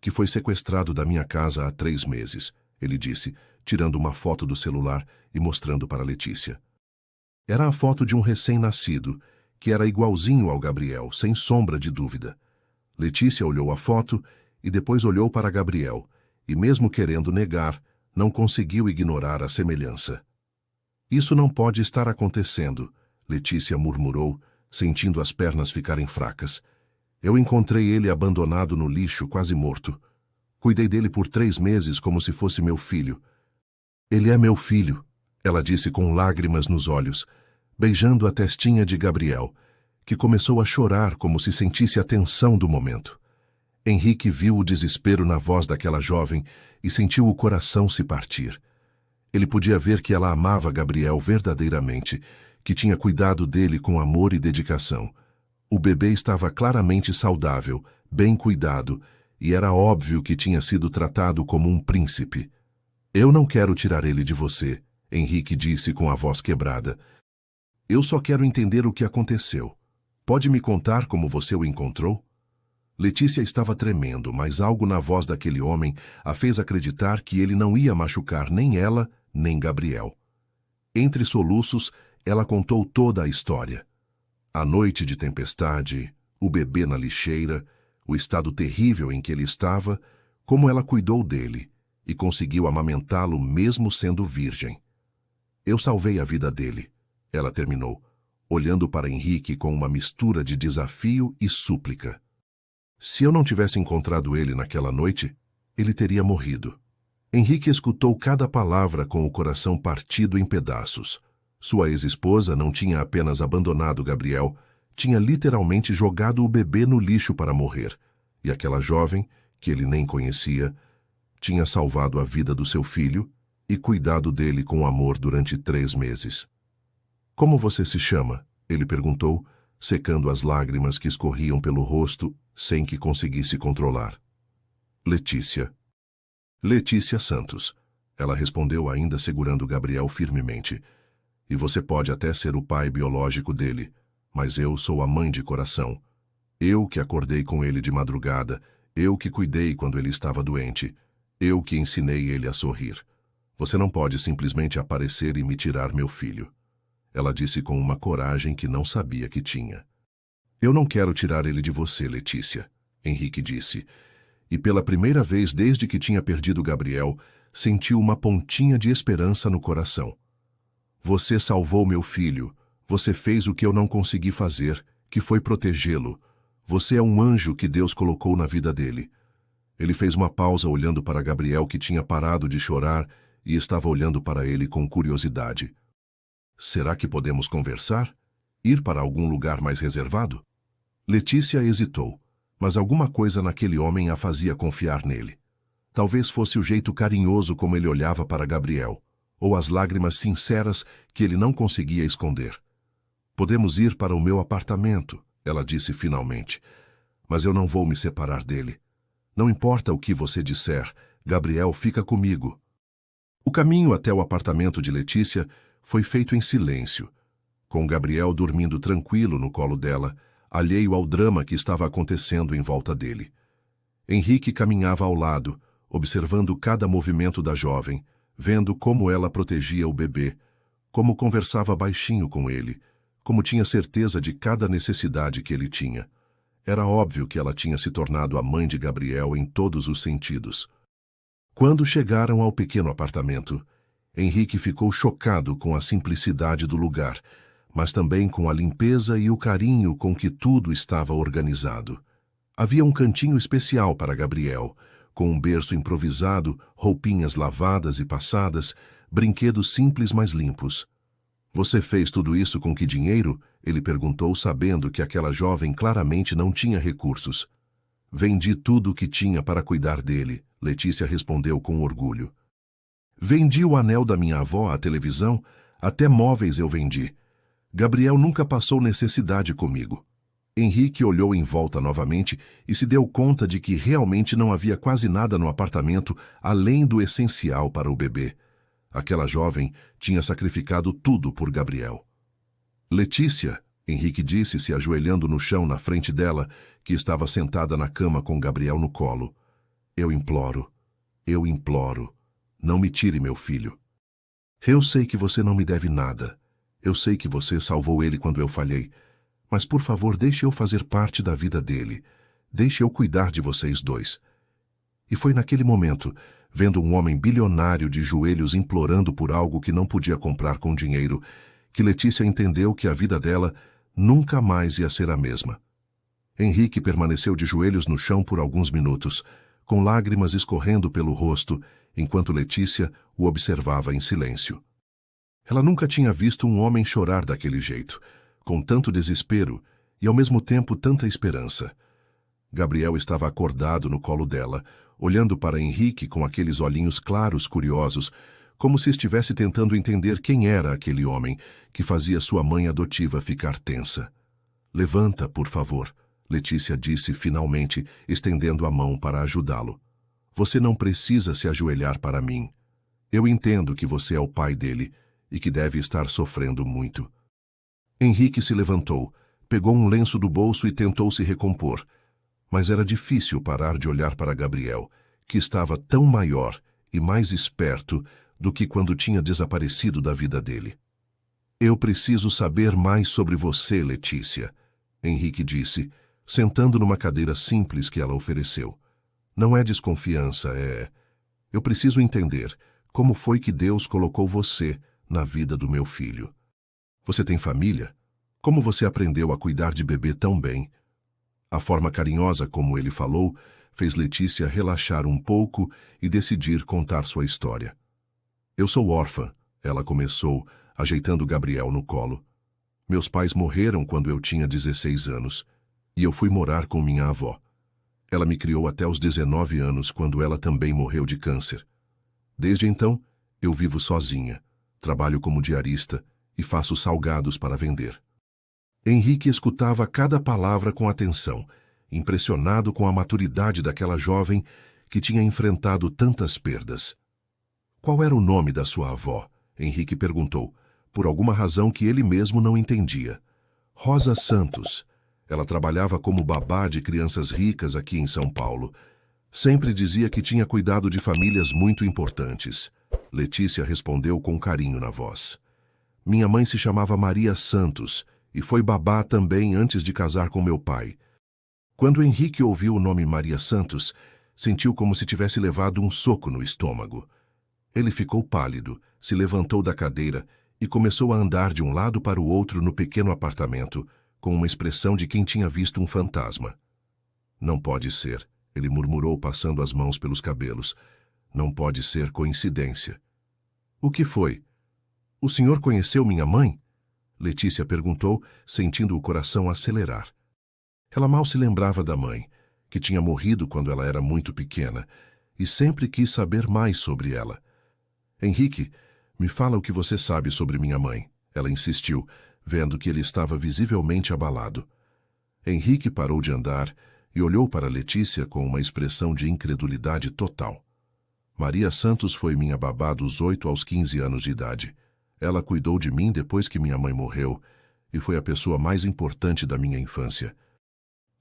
que foi sequestrado da minha casa há 3 meses, ele disse, tirando uma foto do celular e mostrando para Letícia. Era a foto de um recém-nascido, que era igualzinho ao Gabriel, sem sombra de dúvida. Letícia olhou a foto e depois olhou para Gabriel, e mesmo querendo negar, não conseguiu ignorar a semelhança. Isso não pode estar acontecendo, Letícia murmurou, sentindo as pernas ficarem fracas. Eu encontrei ele abandonado no lixo, quase morto. Cuidei dele por 3 meses como se fosse meu filho. Ele é meu filho, ela disse com lágrimas nos olhos, beijando a testinha de Gabriel, que começou a chorar como se sentisse a tensão do momento. Henrique viu o desespero na voz daquela jovem e sentiu o coração se partir. Ele podia ver que ela amava Gabriel verdadeiramente, que tinha cuidado dele com amor e dedicação. O bebê estava claramente saudável, bem cuidado, e era óbvio que tinha sido tratado como um príncipe. Eu não quero tirar ele de você, Henrique disse com a voz quebrada. Eu só quero entender o que aconteceu. Pode me contar como você o encontrou? Letícia estava tremendo, mas algo na voz daquele homem a fez acreditar que ele não ia machucar nem ela, nem Gabriel. Entre soluços, ela contou toda a história. A noite de tempestade, o bebê na lixeira, o estado terrível em que ele estava, como ela cuidou dele e conseguiu amamentá-lo mesmo sendo virgem. Eu salvei a vida dele, ela terminou, olhando para Henrique com uma mistura de desafio e súplica. Se eu não tivesse encontrado ele naquela noite, ele teria morrido. Henrique escutou cada palavra com o coração partido em pedaços. Sua ex-esposa não tinha apenas abandonado Gabriel, tinha literalmente jogado o bebê no lixo para morrer. E aquela jovem, que ele nem conhecia, tinha salvado a vida do seu filho e cuidado dele com amor durante 3 meses. Como você se chama? Ele perguntou, secando as lágrimas que escorriam pelo rosto sem que conseguisse controlar. Letícia. Letícia Santos. Ela respondeu, ainda segurando Gabriel firmemente. E você pode até ser o pai biológico dele, mas eu sou a mãe de coração. Eu que acordei com ele de madrugada, eu que cuidei quando ele estava doente, eu que ensinei ele a sorrir. Você não pode simplesmente aparecer e me tirar meu filho. Ela disse com uma coragem que não sabia que tinha. Eu não quero tirar ele de você, Letícia, Henrique disse. E pela primeira vez desde que tinha perdido Gabriel, sentiu uma pontinha de esperança no coração. Você salvou meu filho. Você fez o que eu não consegui fazer, que foi protegê-lo. Você é um anjo que Deus colocou na vida dele. Ele fez uma pausa olhando para Gabriel, que tinha parado de chorar e estava olhando para ele com curiosidade. Será que podemos conversar? Ir para algum lugar mais reservado? Letícia hesitou, mas alguma coisa naquele homem a fazia confiar nele. Talvez fosse o jeito carinhoso como ele olhava para Gabriel, ou as lágrimas sinceras que ele não conseguia esconder. Podemos ir para o meu apartamento, ela disse finalmente, mas eu não vou me separar dele. Não importa o que você disser, Gabriel fica comigo. O caminho até o apartamento de Letícia foi feito em silêncio, com Gabriel dormindo tranquilo no colo dela, alheio ao drama que estava acontecendo em volta dele. Henrique caminhava ao lado, observando cada movimento da jovem, vendo como ela protegia o bebê, como conversava baixinho com ele, como tinha certeza de cada necessidade que ele tinha. Era óbvio que ela tinha se tornado a mãe de Gabriel em todos os sentidos. Quando chegaram ao pequeno apartamento, Henrique ficou chocado com a simplicidade do lugar, mas também com a limpeza e o carinho com que tudo estava organizado. Havia um cantinho especial para Gabriel, com um berço improvisado, roupinhas lavadas e passadas, brinquedos simples mas limpos. "Você fez tudo isso com que dinheiro?" ele perguntou, sabendo que aquela jovem claramente não tinha recursos. "Vendi tudo o que tinha para cuidar dele", Letícia respondeu com orgulho. "Vendi o anel da minha avó, a televisão, até móveis eu vendi. Gabriel nunca passou necessidade comigo." Henrique olhou em volta novamente e se deu conta de que realmente não havia quase nada no apartamento além do essencial para o bebê. Aquela jovem tinha sacrificado tudo por Gabriel. "Letícia", Henrique disse, se ajoelhando no chão na frente dela, que estava sentada na cama com Gabriel no colo. Eu imploro, não me tire meu filho. Eu sei que você não me deve nada. Eu sei que você salvou ele quando eu falhei. Mas, por favor, deixe eu fazer parte da vida dele. Deixe eu cuidar de vocês dois." E foi naquele momento, vendo um homem bilionário de joelhos implorando por algo que não podia comprar com dinheiro, que Letícia entendeu que a vida dela nunca mais ia ser a mesma. Henrique permaneceu de joelhos no chão por alguns minutos, com lágrimas escorrendo pelo rosto, enquanto Letícia o observava em silêncio. Ela nunca tinha visto um homem chorar daquele jeito, com tanto desespero e ao mesmo tempo tanta esperança. Gabriel estava acordado no colo dela, olhando para Henrique com aqueles olhinhos claros, curiosos, como se estivesse tentando entender quem era aquele homem que fazia sua mãe adotiva ficar tensa. "Levanta, por favor", Letícia disse finalmente, estendendo a mão para ajudá-lo. "Você não precisa se ajoelhar para mim. Eu entendo que você é o pai dele e que deve estar sofrendo muito." Henrique se levantou, pegou um lenço do bolso e tentou se recompor. Mas era difícil parar de olhar para Gabriel, que estava tão maior e mais esperto do que quando tinha desaparecido da vida dele. "Eu preciso saber mais sobre você, Letícia", Henrique disse, sentando numa cadeira simples que ela ofereceu. "Não é desconfiança, Eu preciso entender como foi que Deus colocou você na vida do meu filho. Você tem família? Como você aprendeu a cuidar de bebê tão bem?" A forma carinhosa como ele falou fez Letícia relaxar um pouco e decidir contar sua história. "Eu sou órfã", ela começou, ajeitando Gabriel no colo. "Meus pais morreram quando eu tinha 16 anos, e eu fui morar com minha avó. Ela me criou até os 19 anos, quando ela também morreu de câncer. Desde então, eu vivo sozinha, trabalho como diarista e faço salgados para vender." Henrique escutava cada palavra com atenção, impressionado com a maturidade daquela jovem que tinha enfrentado tantas perdas. "Qual era o nome da sua avó?" Henrique perguntou, por alguma razão que ele mesmo não entendia. "Rosa Santos. Ela trabalhava como babá de crianças ricas aqui em São Paulo. Sempre dizia que tinha cuidado de famílias muito importantes." Letícia respondeu com carinho na voz. "Minha mãe se chamava Maria Santos e foi babá também antes de casar com meu pai." Quando Henrique ouviu o nome Maria Santos, sentiu como se tivesse levado um soco no estômago. Ele ficou pálido, se levantou da cadeira e começou a andar de um lado para o outro no pequeno apartamento, com uma expressão de quem tinha visto um fantasma. "Não pode ser", ele murmurou, passando as mãos pelos cabelos. "Não pode ser coincidência." "O que foi? O senhor conheceu minha mãe?" Letícia perguntou, sentindo o coração acelerar. Ela mal se lembrava da mãe, que tinha morrido quando ela era muito pequena, e sempre quis saber mais sobre ela. "Henrique, me fala o que você sabe sobre minha mãe", ela insistiu, vendo que ele estava visivelmente abalado. Henrique parou de andar e olhou para Letícia com uma expressão de incredulidade total. "Maria Santos foi minha babá dos 8 aos 15 anos de idade. Ela cuidou de mim depois que minha mãe morreu e foi a pessoa mais importante da minha infância."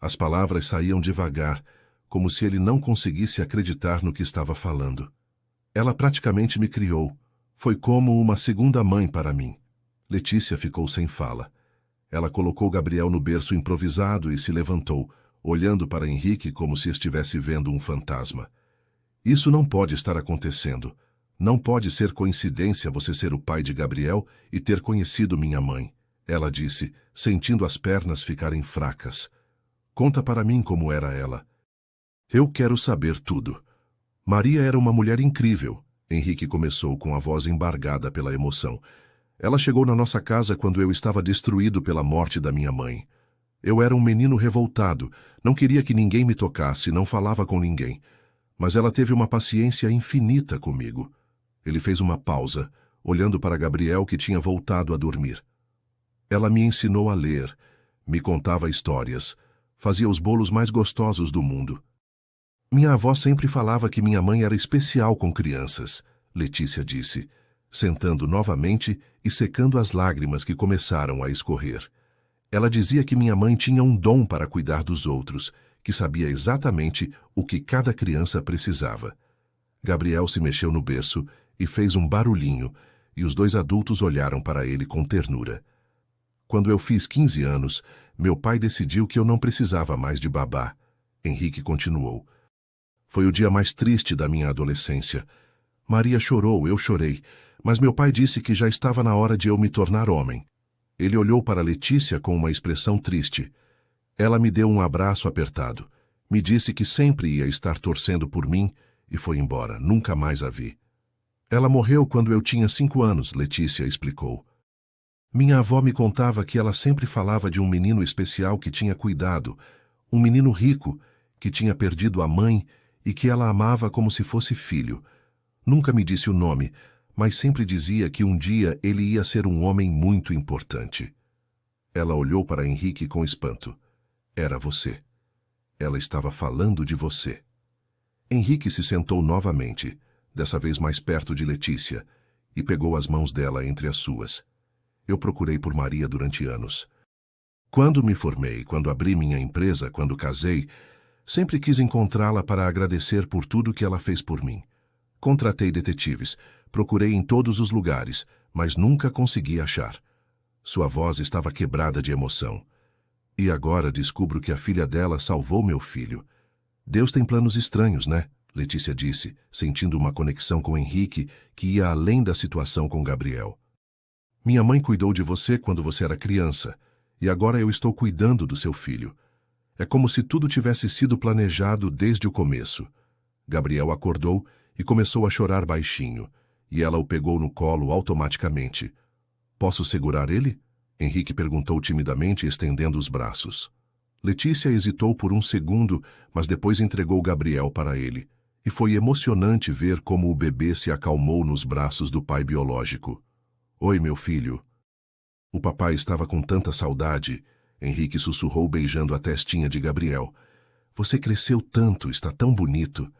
As palavras saíam devagar, como se ele não conseguisse acreditar no que estava falando. "Ela praticamente me criou. Foi como uma segunda mãe para mim." Letícia ficou sem fala. Ela colocou Gabriel no berço improvisado e se levantou, olhando para Henrique como se estivesse vendo um fantasma. Isso não pode estar acontecendo. Não pode ser coincidência você ser o pai de Gabriel e ter conhecido minha mãe, ela disse, sentindo as pernas ficarem fracas. Conta para mim como era ela. Eu quero saber tudo. Maria era uma mulher incrível, Henrique começou com a voz embargada pela emoção. Ela chegou na nossa casa quando eu estava destruído pela morte da minha mãe. Eu era um menino revoltado, não queria que ninguém me tocasse, não falava com ninguém. Mas ela teve uma paciência infinita comigo. Ele fez uma pausa, olhando para Gabriel, que tinha voltado a dormir. Ela me ensinou a ler, me contava histórias, fazia os bolos mais gostosos do mundo. Minha avó sempre falava que minha mãe era especial com crianças, Letícia disse, sentando novamente e secando as lágrimas que começaram a escorrer. Ela dizia que minha mãe tinha um dom para cuidar dos outros, que sabia exatamente o que cada criança precisava. Gabriel se mexeu no berço e fez um barulhinho, e os dois adultos olharam para ele com ternura. Quando eu fiz 15 anos, meu pai decidiu que eu não precisava mais de babá. Henrique continuou. Foi o dia mais triste da minha adolescência. Maria chorou, eu chorei, mas meu pai disse que já estava na hora de eu me tornar homem. Ele olhou para Letícia com uma expressão triste. Ela me deu um abraço apertado. Me disse que sempre ia estar torcendo por mim e foi embora, nunca mais a vi. Ela morreu quando eu tinha 5 anos, Letícia explicou. Minha avó me contava que ela sempre falava de um menino especial que tinha cuidado, um menino rico, que tinha perdido a mãe e que ela amava como se fosse filho. Nunca me disse o nome, mas sempre dizia que um dia ele ia ser um homem muito importante. Ela olhou para Henrique com espanto. Era você. Ela estava falando de você. Henrique se sentou novamente, dessa vez mais perto de Letícia, e pegou as mãos dela entre as suas. Eu procurei por Maria durante anos. Quando me formei, quando abri minha empresa, quando casei, sempre quis encontrá-la para agradecer por tudo que ela fez por mim. Contratei detetives, procurei em todos os lugares, mas nunca consegui achar. Sua voz estava quebrada de emoção. E agora descubro que a filha dela salvou meu filho. Deus tem planos estranhos, né? Letícia disse, sentindo uma conexão com Henrique que ia além da situação com Gabriel. Minha mãe cuidou de você quando você era criança, e agora eu estou cuidando do seu filho. É como se tudo tivesse sido planejado desde o começo. Gabriel acordou e começou a chorar baixinho, e ela o pegou no colo automaticamente. Posso segurar ele? Henrique perguntou timidamente, estendendo os braços. Letícia hesitou por um segundo, mas depois entregou Gabriel para ele, e foi emocionante ver como o bebê se acalmou nos braços do pai biológico. Oi, meu filho. O papai estava com tanta saudade, Henrique sussurrou beijando a testinha de Gabriel. Você cresceu tanto, está tão bonito.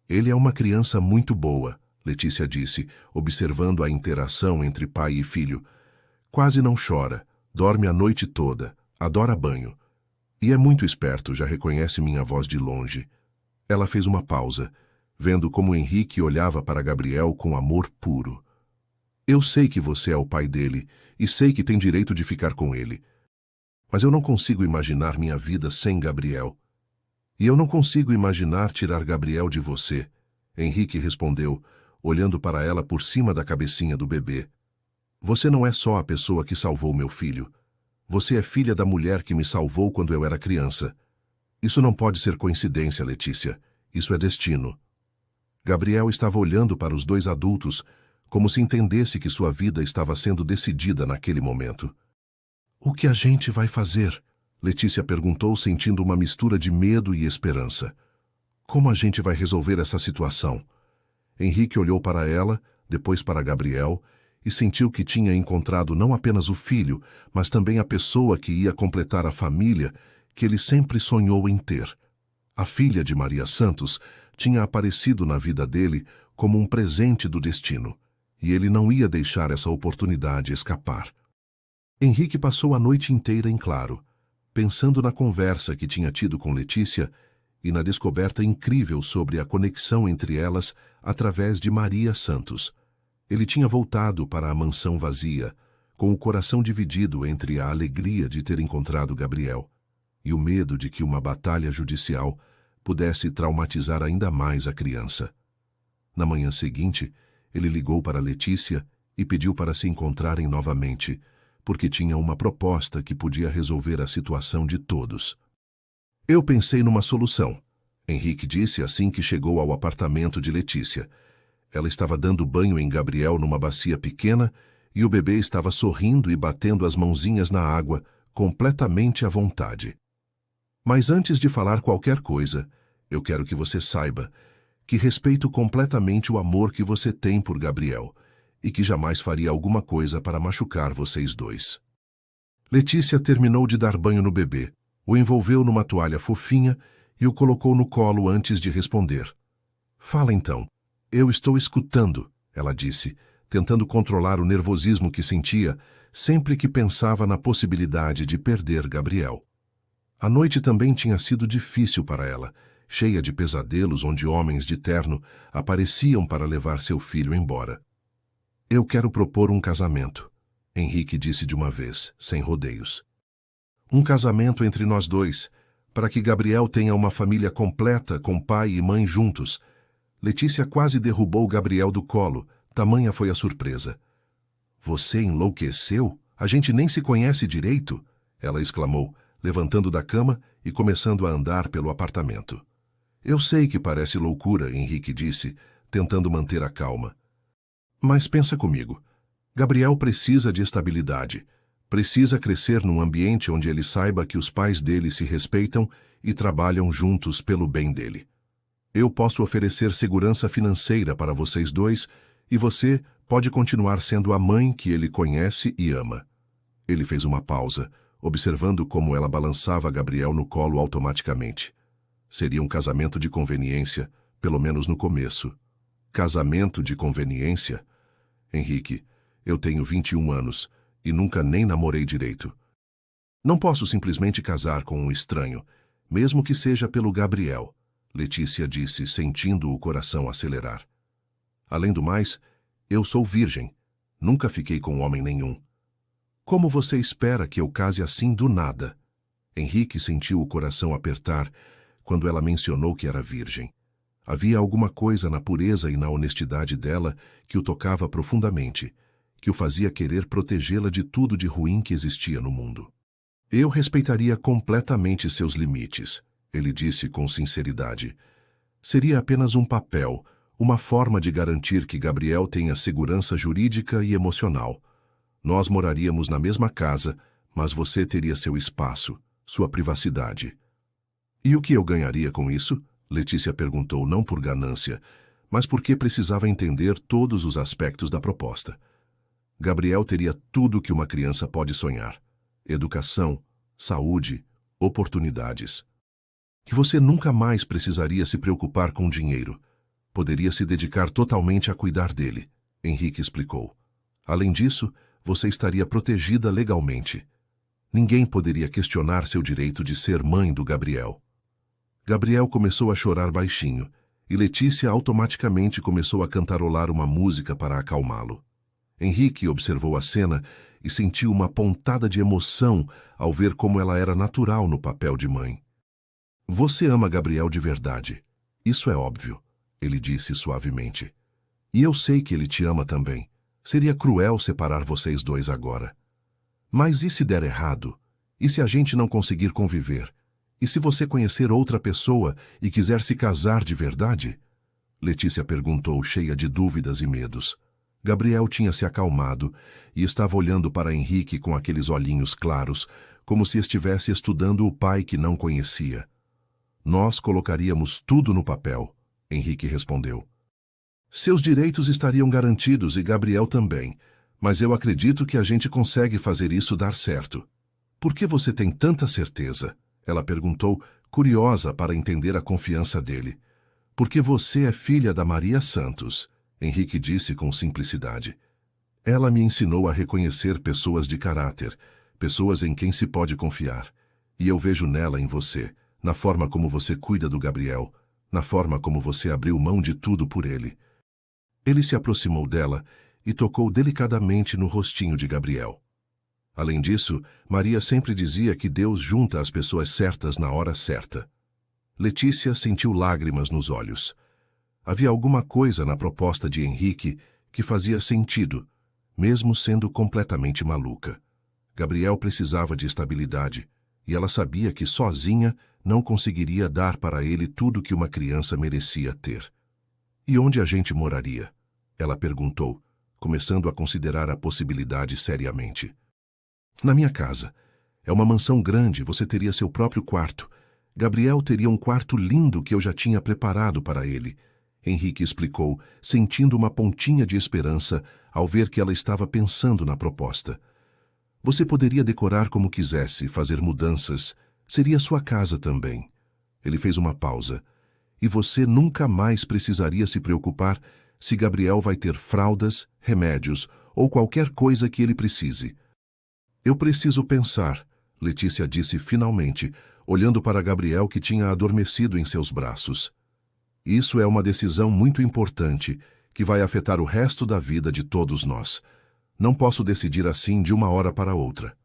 Ele é uma criança muito boa, Letícia disse, observando a interação entre pai e filho. Quase não chora, dorme a noite toda, adora banho. E é muito esperto, já reconhece minha voz de longe. Ela fez uma pausa, vendo como Henrique olhava para Gabriel com amor puro. Eu sei que você é o pai dele e sei que tem direito de ficar com ele. Mas eu não consigo imaginar minha vida sem Gabriel. E eu não consigo imaginar tirar Gabriel de você, Henrique respondeu, olhando para ela por cima da cabecinha do bebê. Você não é só a pessoa que salvou meu filho. Você é filha da mulher que me salvou quando eu era criança. Isso não pode ser coincidência, Letícia. Isso é destino. Gabriel estava olhando para os dois adultos, como se entendesse que sua vida estava sendo decidida naquele momento. O que a gente vai fazer? Letícia perguntou, sentindo uma mistura de medo e esperança. Como a gente vai resolver essa situação? Henrique olhou para ela, depois para Gabriel, e sentiu que tinha encontrado não apenas o filho, mas também a pessoa que ia completar a família que ele sempre sonhou em ter. A filha de Maria Santos tinha aparecido na vida dele como um presente do destino, e ele não ia deixar essa oportunidade escapar. Henrique passou a noite inteira em claro, pensando na conversa que tinha tido com Letícia e na descoberta incrível sobre a conexão entre elas através de Maria Santos. Ele tinha voltado para a mansão vazia, com o coração dividido entre a alegria de ter encontrado Gabriel e o medo de que uma batalha judicial pudesse traumatizar ainda mais a criança. Na manhã seguinte, ele ligou para Letícia e pediu para se encontrarem novamente, porque tinha uma proposta que podia resolver a situação de todos. Eu pensei numa solução, Henrique disse assim que chegou ao apartamento de Letícia. Ela estava dando banho em Gabriel numa bacia pequena e o bebê estava sorrindo e batendo as mãozinhas na água, completamente à vontade. Mas antes de falar qualquer coisa, eu quero que você saiba que respeito completamente o amor que você tem por Gabriel e que jamais faria alguma coisa para machucar vocês dois. Letícia terminou de dar banho no bebê, o envolveu numa toalha fofinha e o colocou no colo antes de responder. Fala então. Eu estou escutando, ela disse, tentando controlar o nervosismo que sentia sempre que pensava na possibilidade de perder Gabriel. A noite também tinha sido difícil para ela, cheia de pesadelos onde homens de terno apareciam para levar seu filho embora. Eu quero propor um casamento, Henrique disse de uma vez, sem rodeios. Um casamento entre nós dois, para que Gabriel tenha uma família completa com pai e mãe juntos. Letícia quase derrubou Gabriel do colo, tamanha foi a surpresa. Você enlouqueceu? A gente nem se conhece direito? Ela exclamou, levantando da cama e começando a andar pelo apartamento. Eu sei que parece loucura, Henrique disse, tentando manter a calma. Mas pensa comigo. Gabriel precisa de estabilidade. Precisa crescer num ambiente onde ele saiba que os pais dele se respeitam e trabalham juntos pelo bem dele. Eu posso oferecer segurança financeira para vocês dois e você pode continuar sendo a mãe que ele conhece e ama. Ele fez uma pausa, observando como ela balançava Gabriel no colo automaticamente. Seria um casamento de conveniência, pelo menos no começo. Casamento de conveniência? Henrique, eu tenho 21 anos e nunca nem namorei direito. Não posso simplesmente casar com um estranho, mesmo que seja pelo Gabriel, Letícia disse, sentindo o coração acelerar. Além do mais, eu sou virgem. Nunca fiquei com homem nenhum. Como você espera que eu case assim do nada? Henrique sentiu o coração apertar quando ela mencionou que era virgem. Havia alguma coisa na pureza e na honestidade dela que o tocava profundamente, que o fazia querer protegê-la de tudo de ruim que existia no mundo. Eu respeitaria completamente seus limites, ele disse com sinceridade. Seria apenas um papel, uma forma de garantir que Gabriel tenha segurança jurídica e emocional. Nós moraríamos na mesma casa, mas você teria seu espaço, sua privacidade. E o que eu ganharia com isso? Letícia perguntou não por ganância, mas porque precisava entender todos os aspectos da proposta. Gabriel teria tudo que uma criança pode sonhar: educação, saúde, oportunidades. Que você nunca mais precisaria se preocupar com dinheiro. Poderia se dedicar totalmente a cuidar dele, Henrique explicou. Além disso, você estaria protegida legalmente. Ninguém poderia questionar seu direito de ser mãe do Gabriel. Gabriel começou a chorar baixinho, e Letícia automaticamente começou a cantarolar uma música para acalmá-lo. Henrique observou a cena e sentiu uma pontada de emoção ao ver como ela era natural no papel de mãe. Você ama Gabriel de verdade. Isso é óbvio, ele disse suavemente. E eu sei que ele te ama também. Seria cruel separar vocês dois agora. Mas e se der errado? E se a gente não conseguir conviver? E se você conhecer outra pessoa e quiser se casar de verdade? Letícia perguntou, cheia de dúvidas e medos. Gabriel tinha se acalmado e estava olhando para Henrique com aqueles olhinhos claros, como se estivesse estudando o pai que não conhecia. Nós colocaríamos tudo no papel, Henrique respondeu. Seus direitos estariam garantidos e Gabriel também, mas eu acredito que a gente consegue fazer isso dar certo. Por que você tem tanta certeza? Ela perguntou, curiosa para entender a confiança dele. Porque você é filha da Maria Santos, Henrique disse com simplicidade. Ela me ensinou a reconhecer pessoas de caráter, pessoas em quem se pode confiar. E eu vejo nela em você, na forma como você cuida do Gabriel, na forma como você abriu mão de tudo por ele. Ele se aproximou dela e tocou delicadamente no rostinho de Gabriel. Além disso, Maria sempre dizia que Deus junta as pessoas certas na hora certa. Letícia sentiu lágrimas nos olhos. Havia alguma coisa na proposta de Henrique que fazia sentido, mesmo sendo completamente maluca. Gabriel precisava de estabilidade, e ela sabia que sozinha não conseguiria dar para ele tudo que uma criança merecia ter. E onde a gente moraria? Ela perguntou, começando a considerar a possibilidade seriamente. Na minha casa. É uma mansão grande, você teria seu próprio quarto. Gabriel teria um quarto lindo que eu já tinha preparado para ele. Henrique explicou, sentindo uma pontinha de esperança ao ver que ela estava pensando na proposta. Você poderia decorar como quisesse, fazer mudanças. Seria sua casa também. Ele fez uma pausa. E você nunca mais precisaria se preocupar se Gabriel vai ter fraldas, remédios ou qualquer coisa que ele precise. Eu preciso pensar, Letícia disse finalmente, olhando para Gabriel que tinha adormecido em seus braços. Isso é uma decisão muito importante, que vai afetar o resto da vida de todos nós. Não posso decidir assim de uma hora para outra.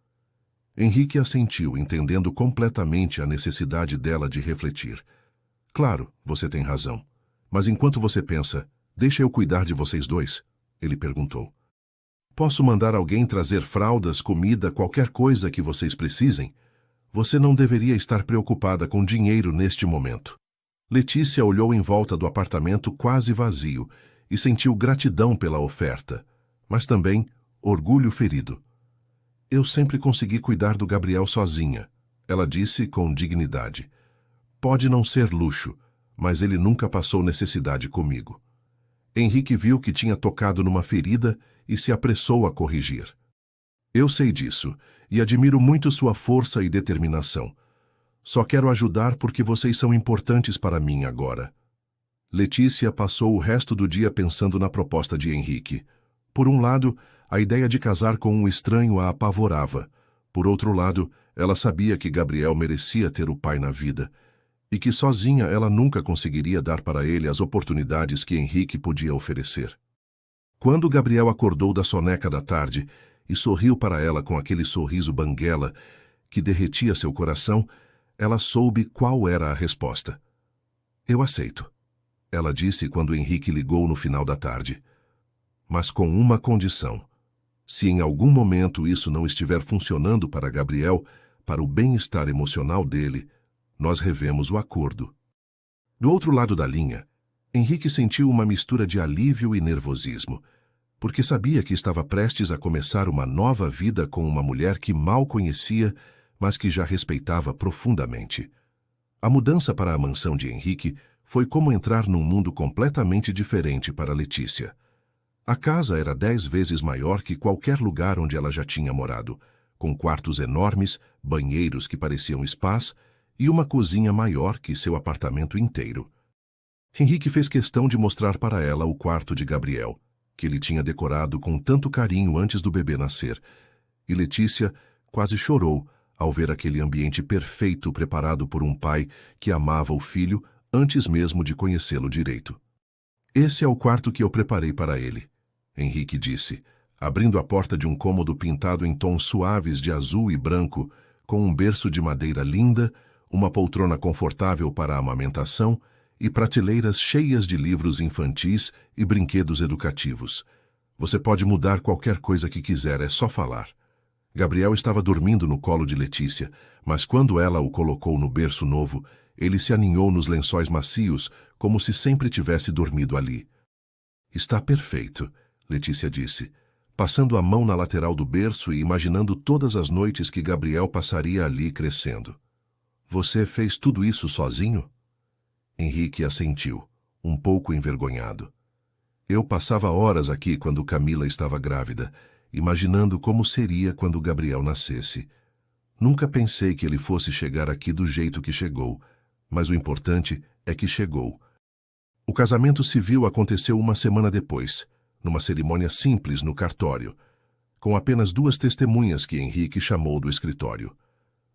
Henrique assentiu, entendendo completamente a necessidade dela de refletir. Claro, você tem razão. Mas enquanto você pensa, deixa eu cuidar de vocês dois? Ele perguntou. Posso mandar alguém trazer fraldas, comida, qualquer coisa que vocês precisem? Você não deveria estar preocupada com dinheiro neste momento. Letícia olhou em volta do apartamento quase vazio e sentiu gratidão pela oferta, mas também orgulho ferido. Eu sempre consegui cuidar do Gabriel sozinha, ela disse com dignidade. Pode não ser luxo, mas ele nunca passou necessidade comigo. Henrique viu que tinha tocado numa ferida e se apressou a corrigir. Eu sei disso, e admiro muito sua força e determinação. Só quero ajudar porque vocês são importantes para mim agora. Letícia passou o resto do dia pensando na proposta de Henrique. Por um lado, a ideia de casar com um estranho a apavorava. Por outro lado, ela sabia que Gabriel merecia ter o pai na vida, e que sozinha ela nunca conseguiria dar para ele as oportunidades que Henrique podia oferecer. Quando Gabriel acordou da soneca da tarde e sorriu para ela com aquele sorriso banguela que derretia seu coração, ela soube qual era a resposta. Eu aceito, ela disse quando Henrique ligou no final da tarde. Mas com uma condição. Se em algum momento isso não estiver funcionando para Gabriel, para o bem-estar emocional dele, nós revemos o acordo. Do outro lado da linha, Henrique sentiu uma mistura de alívio e nervosismo, porque sabia que estava prestes a começar uma nova vida com uma mulher que mal conhecia, mas que já respeitava profundamente. A mudança para a mansão de Henrique foi como entrar num mundo completamente diferente para Letícia. A casa era 10 vezes maior que qualquer lugar onde ela já tinha morado, com quartos enormes, banheiros que pareciam spas e uma cozinha maior que seu apartamento inteiro. Henrique fez questão de mostrar para ela o quarto de Gabriel, que ele tinha decorado com tanto carinho antes do bebê nascer, e Letícia quase chorou ao ver aquele ambiente perfeito preparado por um pai que amava o filho antes mesmo de conhecê-lo direito. Esse é o quarto que eu preparei para ele, Henrique disse, abrindo a porta de um cômodo pintado em tons suaves de azul e branco, com um berço de madeira linda, uma poltrona confortável para a amamentação e prateleiras cheias de livros infantis e brinquedos educativos. Você pode mudar qualquer coisa que quiser, é só falar. Gabriel estava dormindo no colo de Letícia, mas quando ela o colocou no berço novo, ele se aninhou nos lençóis macios, como se sempre tivesse dormido ali. Está perfeito, Letícia disse, passando a mão na lateral do berço e imaginando todas as noites que Gabriel passaria ali crescendo. Você fez tudo isso sozinho? Henrique assentiu, um pouco envergonhado. Eu passava horas aqui quando Camila estava grávida, imaginando como seria quando Gabriel nascesse. Nunca pensei que ele fosse chegar aqui do jeito que chegou, mas o importante é que chegou. O casamento civil aconteceu uma semana depois, numa cerimônia simples no cartório, com apenas 2 testemunhas que Henrique chamou do escritório.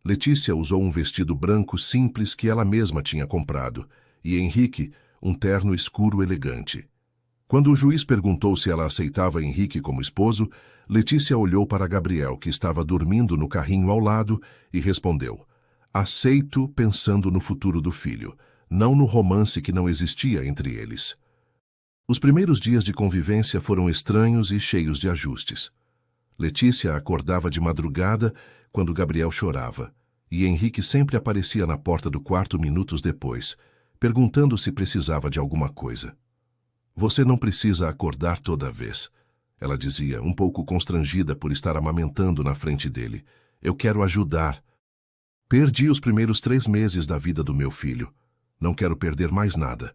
Letícia usou um vestido branco simples que ela mesma tinha comprado, e Henrique, um terno escuro elegante. Quando o juiz perguntou se ela aceitava Henrique como esposo, Letícia olhou para Gabriel, que estava dormindo no carrinho ao lado, e respondeu: aceito pensando no futuro do filho, não no romance que não existia entre eles. Os primeiros dias de convivência foram estranhos e cheios de ajustes. Letícia acordava de madrugada quando Gabriel chorava, e Henrique sempre aparecia na porta do quarto minutos depois, perguntando se precisava de alguma coisa. Você não precisa acordar toda vez, ela dizia, um pouco constrangida por estar amamentando na frente dele. Eu quero ajudar. Perdi os primeiros 3 meses da vida do meu filho. Não quero perder mais nada.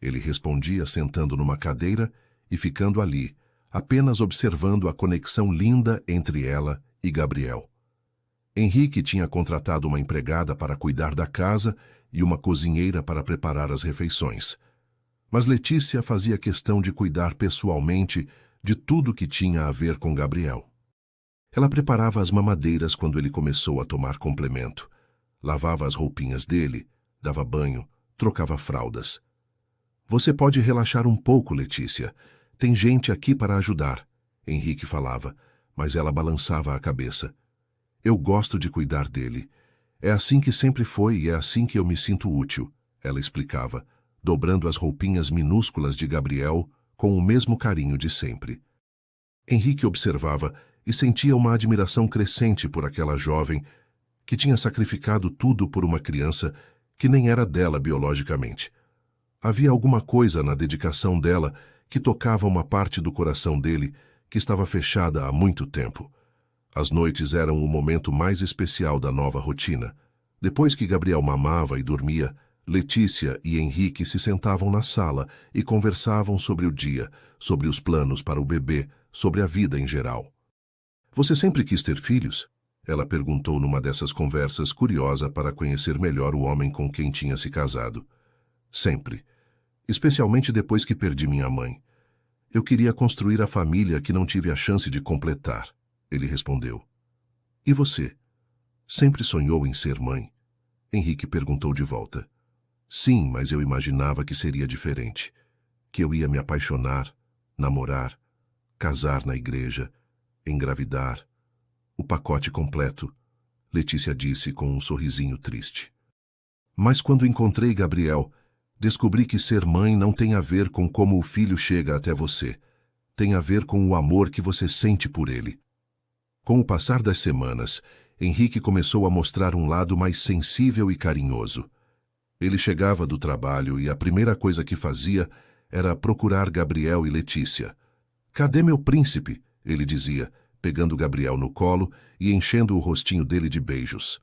Ele respondia sentando numa cadeira e ficando ali, apenas observando a conexão linda entre ela e Gabriel. Henrique tinha contratado uma empregada para cuidar da casa e uma cozinheira para preparar as refeições. Mas Letícia fazia questão de cuidar pessoalmente de tudo que tinha a ver com Gabriel. Ela preparava as mamadeiras quando ele começou a tomar complemento, lavava as roupinhas dele, dava banho, trocava fraldas. Você pode relaxar um pouco, Letícia. Tem gente aqui para ajudar, Henrique falava, mas ela balançava a cabeça. Eu gosto de cuidar dele. É assim que sempre foi e é assim que eu me sinto útil, ela explicava, dobrando as roupinhas minúsculas de Gabriel com o mesmo carinho de sempre. Henrique observava e sentia uma admiração crescente por aquela jovem que tinha sacrificado tudo por uma criança que nem era dela biologicamente. Havia alguma coisa na dedicação dela que tocava uma parte do coração dele que estava fechada há muito tempo. As noites eram o momento mais especial da nova rotina. Depois que Gabriel mamava e dormia, Letícia e Henrique se sentavam na sala e conversavam sobre o dia, sobre os planos para o bebê, sobre a vida em geral. Você sempre quis ter filhos? Ela perguntou numa dessas conversas, curiosa para conhecer melhor o homem com quem tinha se casado. Sempre. Especialmente depois que perdi minha mãe. Eu queria construir a família que não tive a chance de completar, ele respondeu. E você? Sempre sonhou em ser mãe? Henrique perguntou de volta. Sim, mas eu imaginava que seria diferente. Que eu ia me apaixonar, namorar, casar na igreja, engravidar. O pacote completo, Letícia disse com um sorrisinho triste. Mas quando encontrei Gabriel, descobri que ser mãe não tem a ver com como o filho chega até você. Tem a ver com o amor que você sente por ele. Com o passar das semanas, Henrique começou a mostrar um lado mais sensível e carinhoso. Ele chegava do trabalho e a primeira coisa que fazia era procurar Gabriel e Letícia. Cadê meu príncipe? Ele dizia, pegando Gabriel no colo e enchendo o rostinho dele de beijos.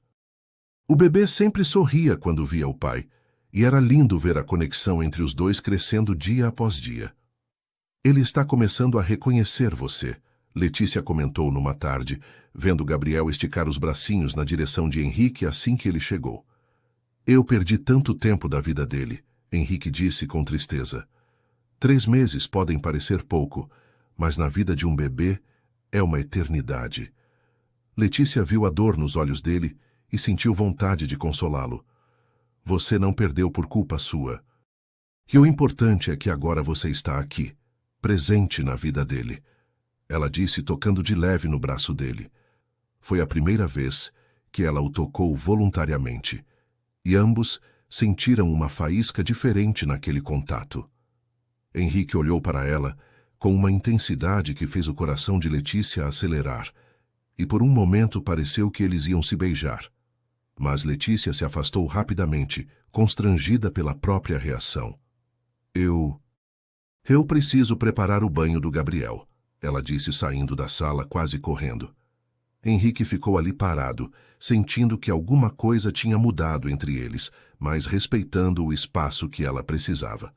O bebê sempre sorria quando via o pai, e era lindo ver a conexão entre os dois crescendo dia após dia. Ele está começando a reconhecer você, Letícia comentou numa tarde, vendo Gabriel esticar os bracinhos na direção de Henrique assim que ele chegou. Eu perdi tanto tempo da vida dele, Henrique disse com tristeza. 3 meses podem parecer pouco, mas na vida de um bebê é uma eternidade. Letícia viu a dor nos olhos dele e sentiu vontade de consolá-lo. Você não perdeu por culpa sua. E o importante é que agora você está aqui, presente na vida dele. Ela disse tocando de leve no braço dele. Foi a primeira vez que ela o tocou voluntariamente. E ambos sentiram uma faísca diferente naquele contato. Henrique olhou para ela com uma intensidade que fez o coração de Letícia acelerar, e por um momento pareceu que eles iam se beijar. Mas Letícia se afastou rapidamente, constrangida pela própria reação. Eu preciso preparar o banho do Gabriel, ela disse saindo da sala quase correndo. Henrique ficou ali parado, sentindo que alguma coisa tinha mudado entre eles, mas respeitando o espaço que ela precisava.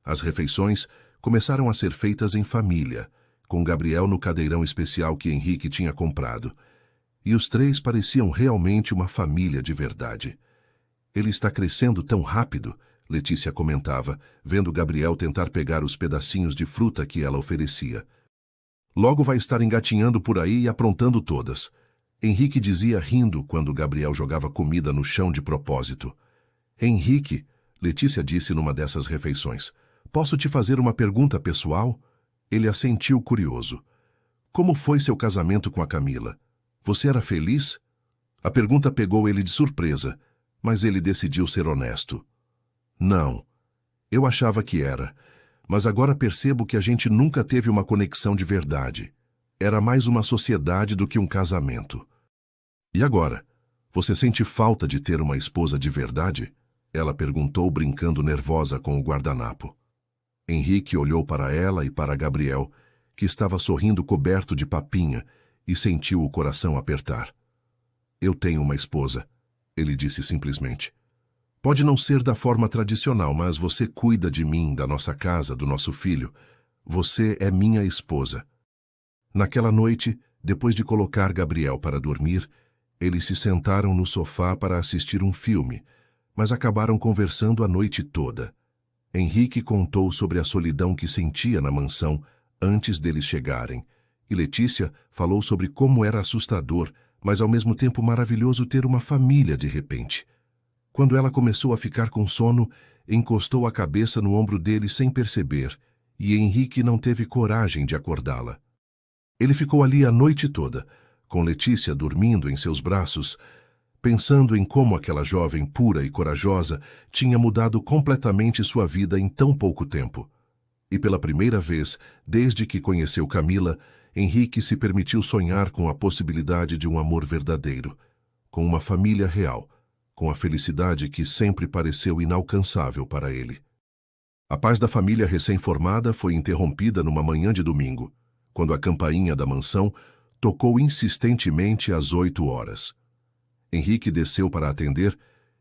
As refeições começaram a ser feitas em família, com Gabriel no cadeirão especial que Henrique tinha comprado. E os 3 pareciam realmente uma família de verdade. Ele está crescendo tão rápido, Letícia comentava, vendo Gabriel tentar pegar os pedacinhos de fruta que ela oferecia. Logo vai estar engatinhando por aí e aprontando todas. Henrique dizia rindo quando Gabriel jogava comida no chão de propósito. Henrique, Letícia disse numa dessas refeições, posso te fazer uma pergunta pessoal? Ele assentiu curioso. Como foi seu casamento com a Camila? Você era feliz? A pergunta pegou ele de surpresa, mas ele decidiu ser honesto. Não. Eu achava que era, mas agora percebo que a gente nunca teve uma conexão de verdade. Era mais uma sociedade do que um casamento. E agora? Você sente falta de ter uma esposa de verdade? Ela perguntou, brincando nervosa com o guardanapo. Henrique olhou para ela e para Gabriel, que estava sorrindo coberto de papinha, e sentiu o coração apertar. Eu tenho uma esposa, ele disse simplesmente. Pode não ser da forma tradicional, mas você cuida de mim, da nossa casa, do nosso filho. Você é minha esposa. Naquela noite, depois de colocar Gabriel para dormir, eles se sentaram no sofá para assistir um filme, mas acabaram conversando a noite toda. Henrique contou sobre a solidão que sentia na mansão antes deles chegarem, e Letícia falou sobre como era assustador, mas ao mesmo tempo maravilhoso ter uma família de repente. Quando ela começou a ficar com sono, encostou a cabeça no ombro dele sem perceber, e Henrique não teve coragem de acordá-la. Ele ficou ali a noite toda, com Letícia dormindo em seus braços, pensando em como aquela jovem pura e corajosa tinha mudado completamente sua vida em tão pouco tempo. E pela primeira vez, desde que conheceu Camila, Henrique se permitiu sonhar com a possibilidade de um amor verdadeiro, com uma família real, com a felicidade que sempre pareceu inalcançável para ele. A paz da família recém-formada foi interrompida numa manhã de domingo, quando a campainha da mansão tocou insistentemente às 8 horas. Henrique desceu para atender,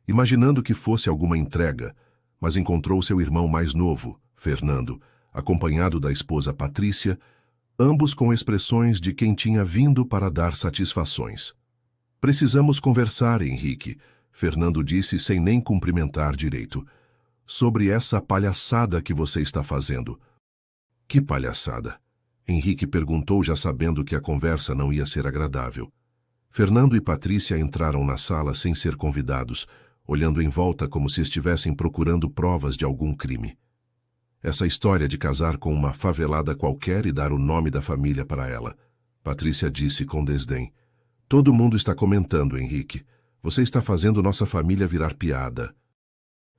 imaginando que fosse alguma entrega, mas encontrou seu irmão mais novo, Fernando, acompanhado da esposa Patrícia, ambos com expressões de quem tinha vindo para dar satisfações. Precisamos conversar, Henrique, Fernando disse sem nem cumprimentar direito, sobre essa palhaçada que você está fazendo. Que palhaçada? Henrique perguntou, já sabendo que a conversa não ia ser agradável. Fernando e Patrícia entraram na sala sem ser convidados, olhando em volta como se estivessem procurando provas de algum crime. Essa história de casar com uma favelada qualquer e dar o nome da família para ela. Patrícia disse com desdém. Todo mundo está comentando, Henrique. Você está fazendo nossa família virar piada.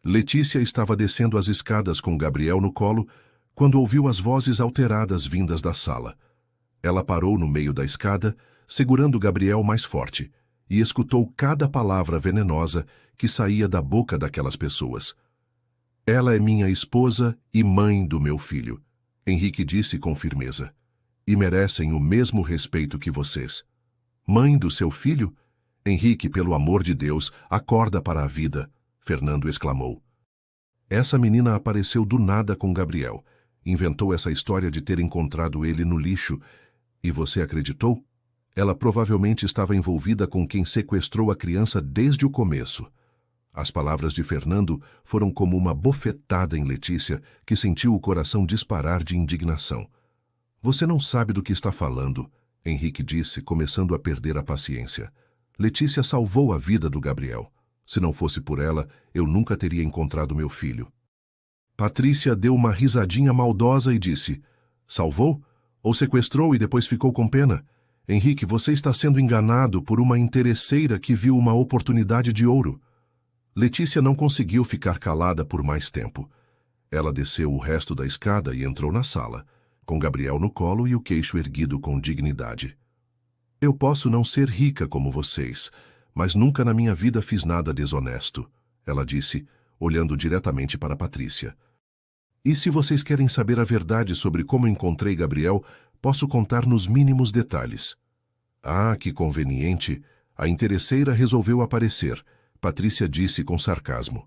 Letícia estava descendo as escadas com Gabriel no colo quando ouviu as vozes alteradas vindas da sala. Ela parou no meio da escada, segurando Gabriel mais forte, e escutou cada palavra venenosa que saía da boca daquelas pessoas. Ela é minha esposa e mãe do meu filho, Henrique disse com firmeza, e merecem o mesmo respeito que vocês. Mãe do seu filho? Henrique, pelo amor de Deus, acorda para a vida, Fernando exclamou. Essa menina apareceu do nada com Gabriel, inventou essa história de ter encontrado ele no lixo, e você acreditou? Ela provavelmente estava envolvida com quem sequestrou a criança desde o começo. As palavras de Fernando foram como uma bofetada em Letícia, que sentiu o coração disparar de indignação. Você não sabe do que está falando, Henrique disse, começando a perder a paciência. Letícia salvou a vida do Gabriel. Se não fosse por ela, eu nunca teria encontrado meu filho. Patrícia deu uma risadinha maldosa e disse, salvou? Ou sequestrou e depois ficou com pena? Henrique, você está sendo enganado por uma interesseira que viu uma oportunidade de ouro. Letícia não conseguiu ficar calada por mais tempo. Ela desceu o resto da escada e entrou na sala, com Gabriel no colo e o queixo erguido com dignidade. Eu posso não ser rica como vocês, mas nunca na minha vida fiz nada desonesto, ela disse, olhando diretamente para Patrícia. E se vocês querem saber a verdade sobre como encontrei Gabriel, posso contar nos mínimos detalhes. Ah, que conveniente! A interesseira resolveu aparecer, Patrícia disse com sarcasmo.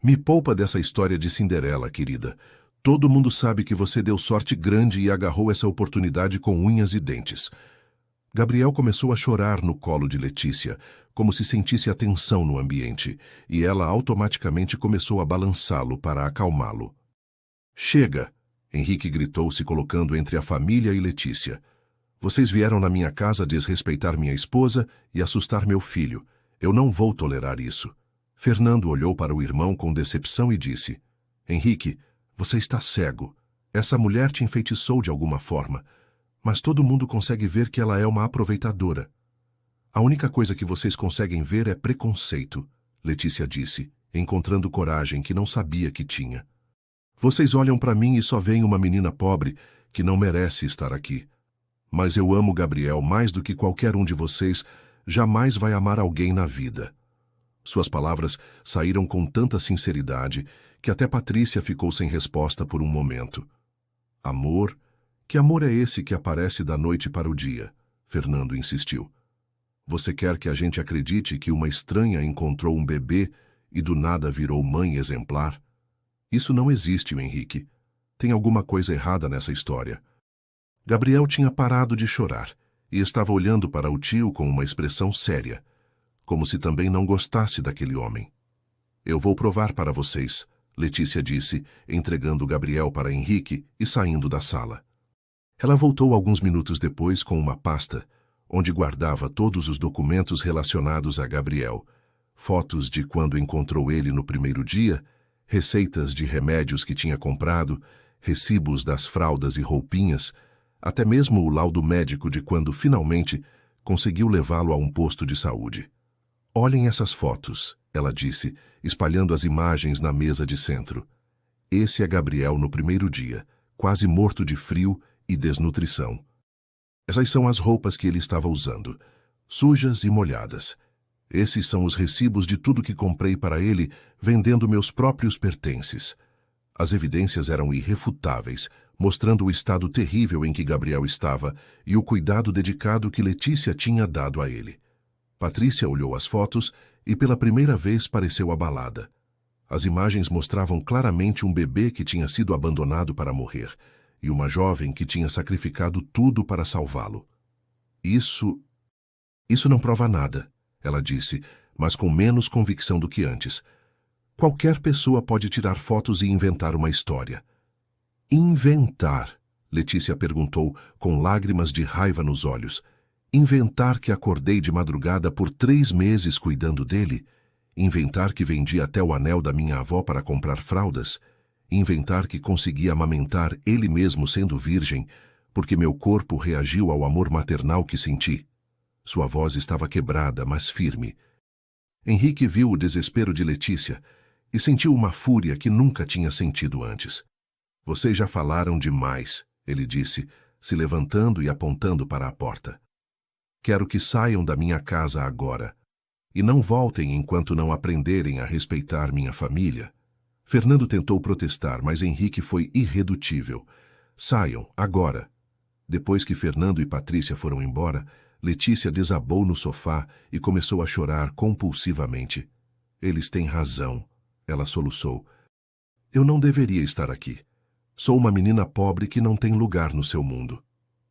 Me poupa dessa história de Cinderela, querida. Todo mundo sabe que você deu sorte grande e agarrou essa oportunidade com unhas e dentes. Gabriel começou a chorar no colo de Letícia, como se sentisse a tensão no ambiente, e ela automaticamente começou a balançá-lo para acalmá-lo. Chega! Henrique gritou, se colocando entre a família e Letícia. Vocês vieram na minha casa desrespeitar minha esposa e assustar meu filho. Eu não vou tolerar isso. Fernando olhou para o irmão com decepção e disse, Henrique, você está cego. Essa mulher te enfeitiçou de alguma forma, mas todo mundo consegue ver que ela é uma aproveitadora. A única coisa que vocês conseguem ver é preconceito, Letícia disse, encontrando coragem que não sabia que tinha. Vocês olham para mim e só veem uma menina pobre que não merece estar aqui. Mas eu amo Gabriel mais do que qualquer um de vocês jamais vai amar alguém na vida. Suas palavras saíram com tanta sinceridade que até Patrícia ficou sem resposta por um momento. Amor? Que amor é esse que aparece da noite para o dia? Fernando insistiu. Você quer que a gente acredite que uma estranha encontrou um bebê e do nada virou mãe exemplar? Isso não existe, Henrique. Tem alguma coisa errada nessa história. Gabriel tinha parado de chorar e estava olhando para o tio com uma expressão séria, como se também não gostasse daquele homem. Eu vou provar para vocês, Letícia disse, entregando Gabriel para Henrique e saindo da sala. Ela voltou alguns minutos depois com uma pasta, onde guardava todos os documentos relacionados a Gabriel, fotos de quando encontrou ele no primeiro dia, receitas de remédios que tinha comprado, recibos das fraldas e roupinhas, até mesmo o laudo médico de quando, finalmente, conseguiu levá-lo a um posto de saúde. Olhem essas fotos, ela disse, espalhando as imagens na mesa de centro. Esse é Gabriel no primeiro dia, quase morto de frio e desnutrição. Essas são as roupas que ele estava usando, sujas e molhadas. Esses são os recibos de tudo que comprei para ele, vendendo meus próprios pertences. As evidências eram irrefutáveis, mostrando o estado terrível em que Gabriel estava e o cuidado dedicado que Letícia tinha dado a ele. Patrícia olhou as fotos e pela primeira vez pareceu abalada. As imagens mostravam claramente um bebê que tinha sido abandonado para morrer e uma jovem que tinha sacrificado tudo para salvá-lo. Isso não prova nada, ela disse, mas com menos convicção do que antes. Qualquer pessoa pode tirar fotos e inventar uma história. Inventar? Letícia perguntou, com lágrimas de raiva nos olhos. Inventar que acordei de madrugada por 3 meses cuidando dele? Inventar que vendi até o anel da minha avó para comprar fraldas? Inventar que consegui amamentar ele mesmo sendo virgem, porque meu corpo reagiu ao amor maternal que senti? Sua voz estava quebrada, mas firme. Henrique viu o desespero de Letícia e sentiu uma fúria que nunca tinha sentido antes. Vocês já falaram demais, ele disse, se levantando e apontando para a porta. Quero que saiam da minha casa agora. E não voltem enquanto não aprenderem a respeitar minha família. Fernando tentou protestar, mas Henrique foi irredutível. Saiam, agora. Depois que Fernando e Patrícia foram embora, Letícia desabou no sofá e começou a chorar compulsivamente. Eles têm razão, ela soluçou. Eu não deveria estar aqui. Sou uma menina pobre que não tem lugar no seu mundo.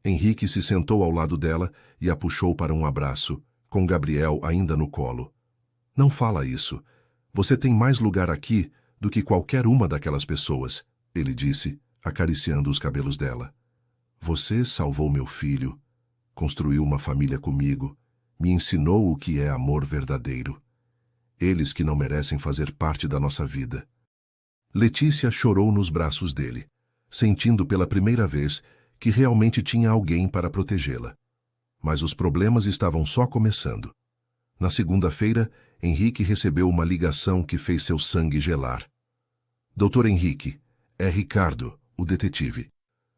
Henrique se sentou ao lado dela e a puxou para um abraço, com Gabriel ainda no colo. Não fala isso. Você tem mais lugar aqui do que qualquer uma daquelas pessoas, ele disse, acariciando os cabelos dela. Você salvou meu filho, construiu uma família comigo, me ensinou o que é amor verdadeiro. Eles que não merecem fazer parte da nossa vida. Letícia chorou nos braços dele, sentindo pela primeira vez que realmente tinha alguém para protegê-la. Mas os problemas estavam só começando. Na segunda-feira, Henrique recebeu uma ligação que fez seu sangue gelar. Doutor Henrique, é Ricardo, o detetive.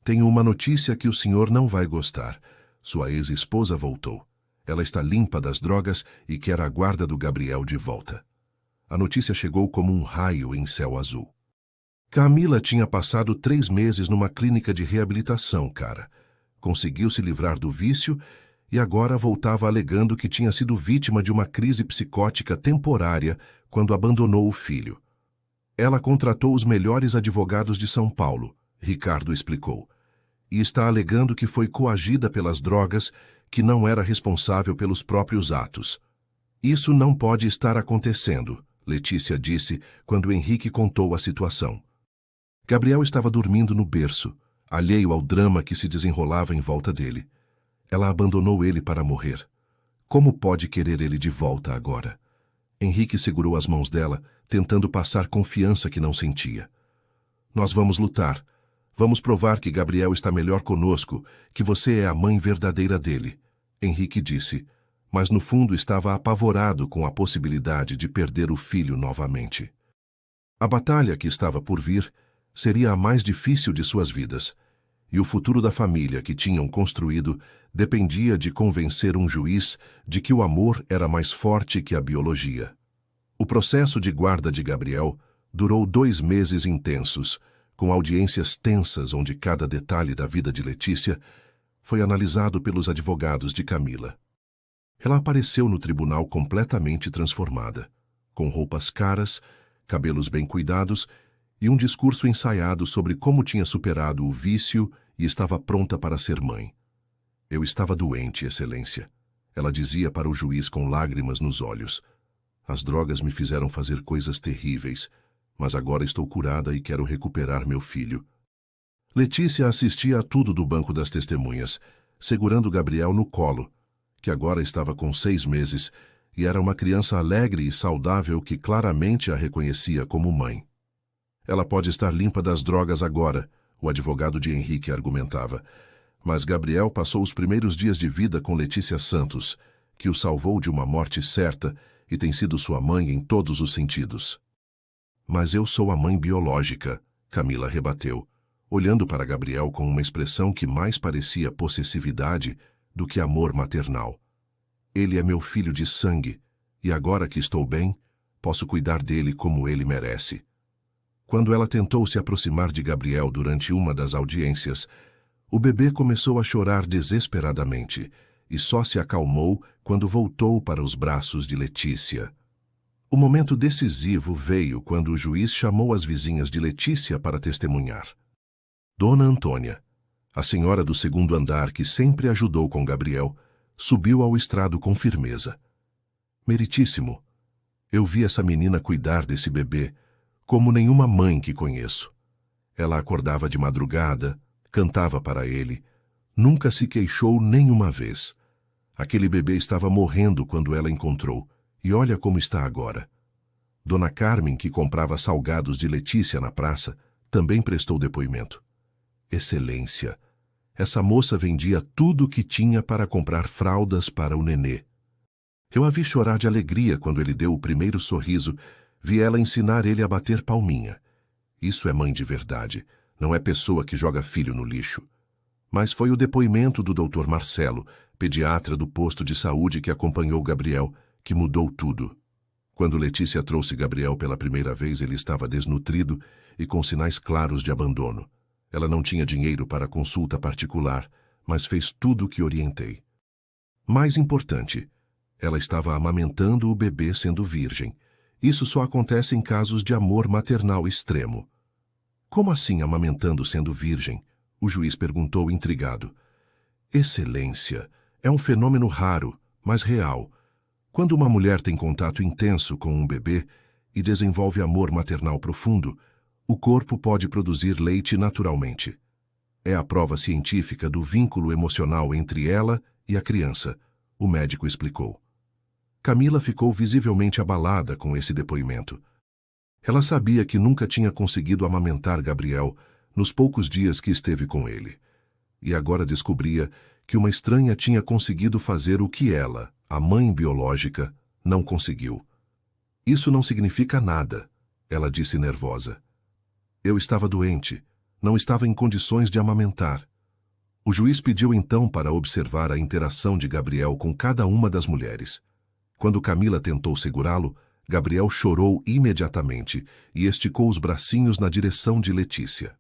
Tenho uma notícia que o senhor não vai gostar. Sua ex-esposa voltou. Ela está limpa das drogas e quer a guarda do Gabriel de volta. A notícia chegou como um raio em céu azul. Camila tinha passado 3 meses numa clínica de reabilitação, cara. Conseguiu se livrar do vício e agora voltava alegando que tinha sido vítima de uma crise psicótica temporária quando abandonou o filho. Ela contratou os melhores advogados de São Paulo, Ricardo explicou, e está alegando que foi coagida pelas drogas, que não era responsável pelos próprios atos. Isso não pode estar acontecendo, Letícia disse quando Henrique contou a situação. Gabriel estava dormindo no berço, alheio ao drama que se desenrolava em volta dele. Ela abandonou ele para morrer. Como pode querer ele de volta agora? Henrique segurou as mãos dela, tentando passar confiança que não sentia. Nós vamos lutar. Vamos provar que Gabriel está melhor conosco, que você é a mãe verdadeira dele, Henrique disse, mas no fundo estava apavorado com a possibilidade de perder o filho novamente. A batalha que estava por vir seria a mais difícil de suas vidas, e o futuro da família que tinham construído dependia de convencer um juiz de que o amor era mais forte que a biologia. O processo de guarda de Gabriel durou 2 meses intensos, com audiências tensas onde cada detalhe da vida de Letícia foi analisado pelos advogados de Camila. Ela apareceu no tribunal completamente transformada, com roupas caras, cabelos bem cuidados e um discurso ensaiado sobre como tinha superado o vício e estava pronta para ser mãe. Eu estava doente, Excelência, ela dizia para o juiz com lágrimas nos olhos. As drogas me fizeram fazer coisas terríveis, mas agora estou curada e quero recuperar meu filho. Letícia assistia a tudo do banco das testemunhas, segurando Gabriel no colo, que agora estava com 6 meses, e era uma criança alegre e saudável que claramente a reconhecia como mãe. Ela pode estar limpa das drogas agora, o advogado de Henrique argumentava, mas Gabriel passou os primeiros dias de vida com Letícia Santos, que o salvou de uma morte certa e tem sido sua mãe em todos os sentidos. Mas eu sou a mãe biológica, Camila rebateu, olhando para Gabriel com uma expressão que mais parecia possessividade do que amor maternal. Ele é meu filho de sangue, e agora que estou bem, posso cuidar dele como ele merece. Quando ela tentou se aproximar de Gabriel durante uma das audiências, o bebê começou a chorar desesperadamente e só se acalmou quando voltou para os braços de Letícia. O momento decisivo veio quando o juiz chamou as vizinhas de Letícia para testemunhar. Dona Antônia, a senhora do 2º andar que sempre ajudou com Gabriel, subiu ao estrado com firmeza. Meritíssimo, eu vi essa menina cuidar desse bebê como nenhuma mãe que conheço. Ela acordava de madrugada, cantava para ele, nunca se queixou nenhuma vez. Aquele bebê estava morrendo quando ela encontrou, e olha como está agora. Dona Carmen, que comprava salgados de Letícia na praça, também prestou depoimento. Excelência, essa moça vendia tudo o que tinha para comprar fraldas para o nenê. Eu a vi chorar de alegria quando ele deu o primeiro sorriso, vi ela ensinar ele a bater palminha. Isso é mãe de verdade, não é pessoa que joga filho no lixo. Mas foi o depoimento do Dr. Marcelo, pediatra do posto de saúde que acompanhou Gabriel, que mudou tudo. Quando Letícia trouxe Gabriel pela primeira vez, ele estava desnutrido e com sinais claros de abandono. Ela não tinha dinheiro para consulta particular, mas fez tudo o que orientei. Mais importante, ela estava amamentando o bebê sendo virgem. Isso só acontece em casos de amor maternal extremo. Como assim amamentando sendo virgem? O juiz perguntou intrigado. Excelência, é um fenômeno raro, mas real. Quando uma mulher tem contato intenso com um bebê e desenvolve amor maternal profundo, o corpo pode produzir leite naturalmente. É a prova científica do vínculo emocional entre ela e a criança, o médico explicou. Camila ficou visivelmente abalada com esse depoimento. Ela sabia que nunca tinha conseguido amamentar Gabriel nos poucos dias que esteve com ele. E agora descobria que uma estranha tinha conseguido fazer o que ela, a mãe biológica, não conseguiu. Isso não significa nada, ela disse nervosa. Eu estava doente, não estava em condições de amamentar. O juiz pediu então para observar a interação de Gabriel com cada uma das mulheres. Quando Camila tentou segurá-lo, Gabriel chorou imediatamente e esticou os bracinhos na direção de Letícia.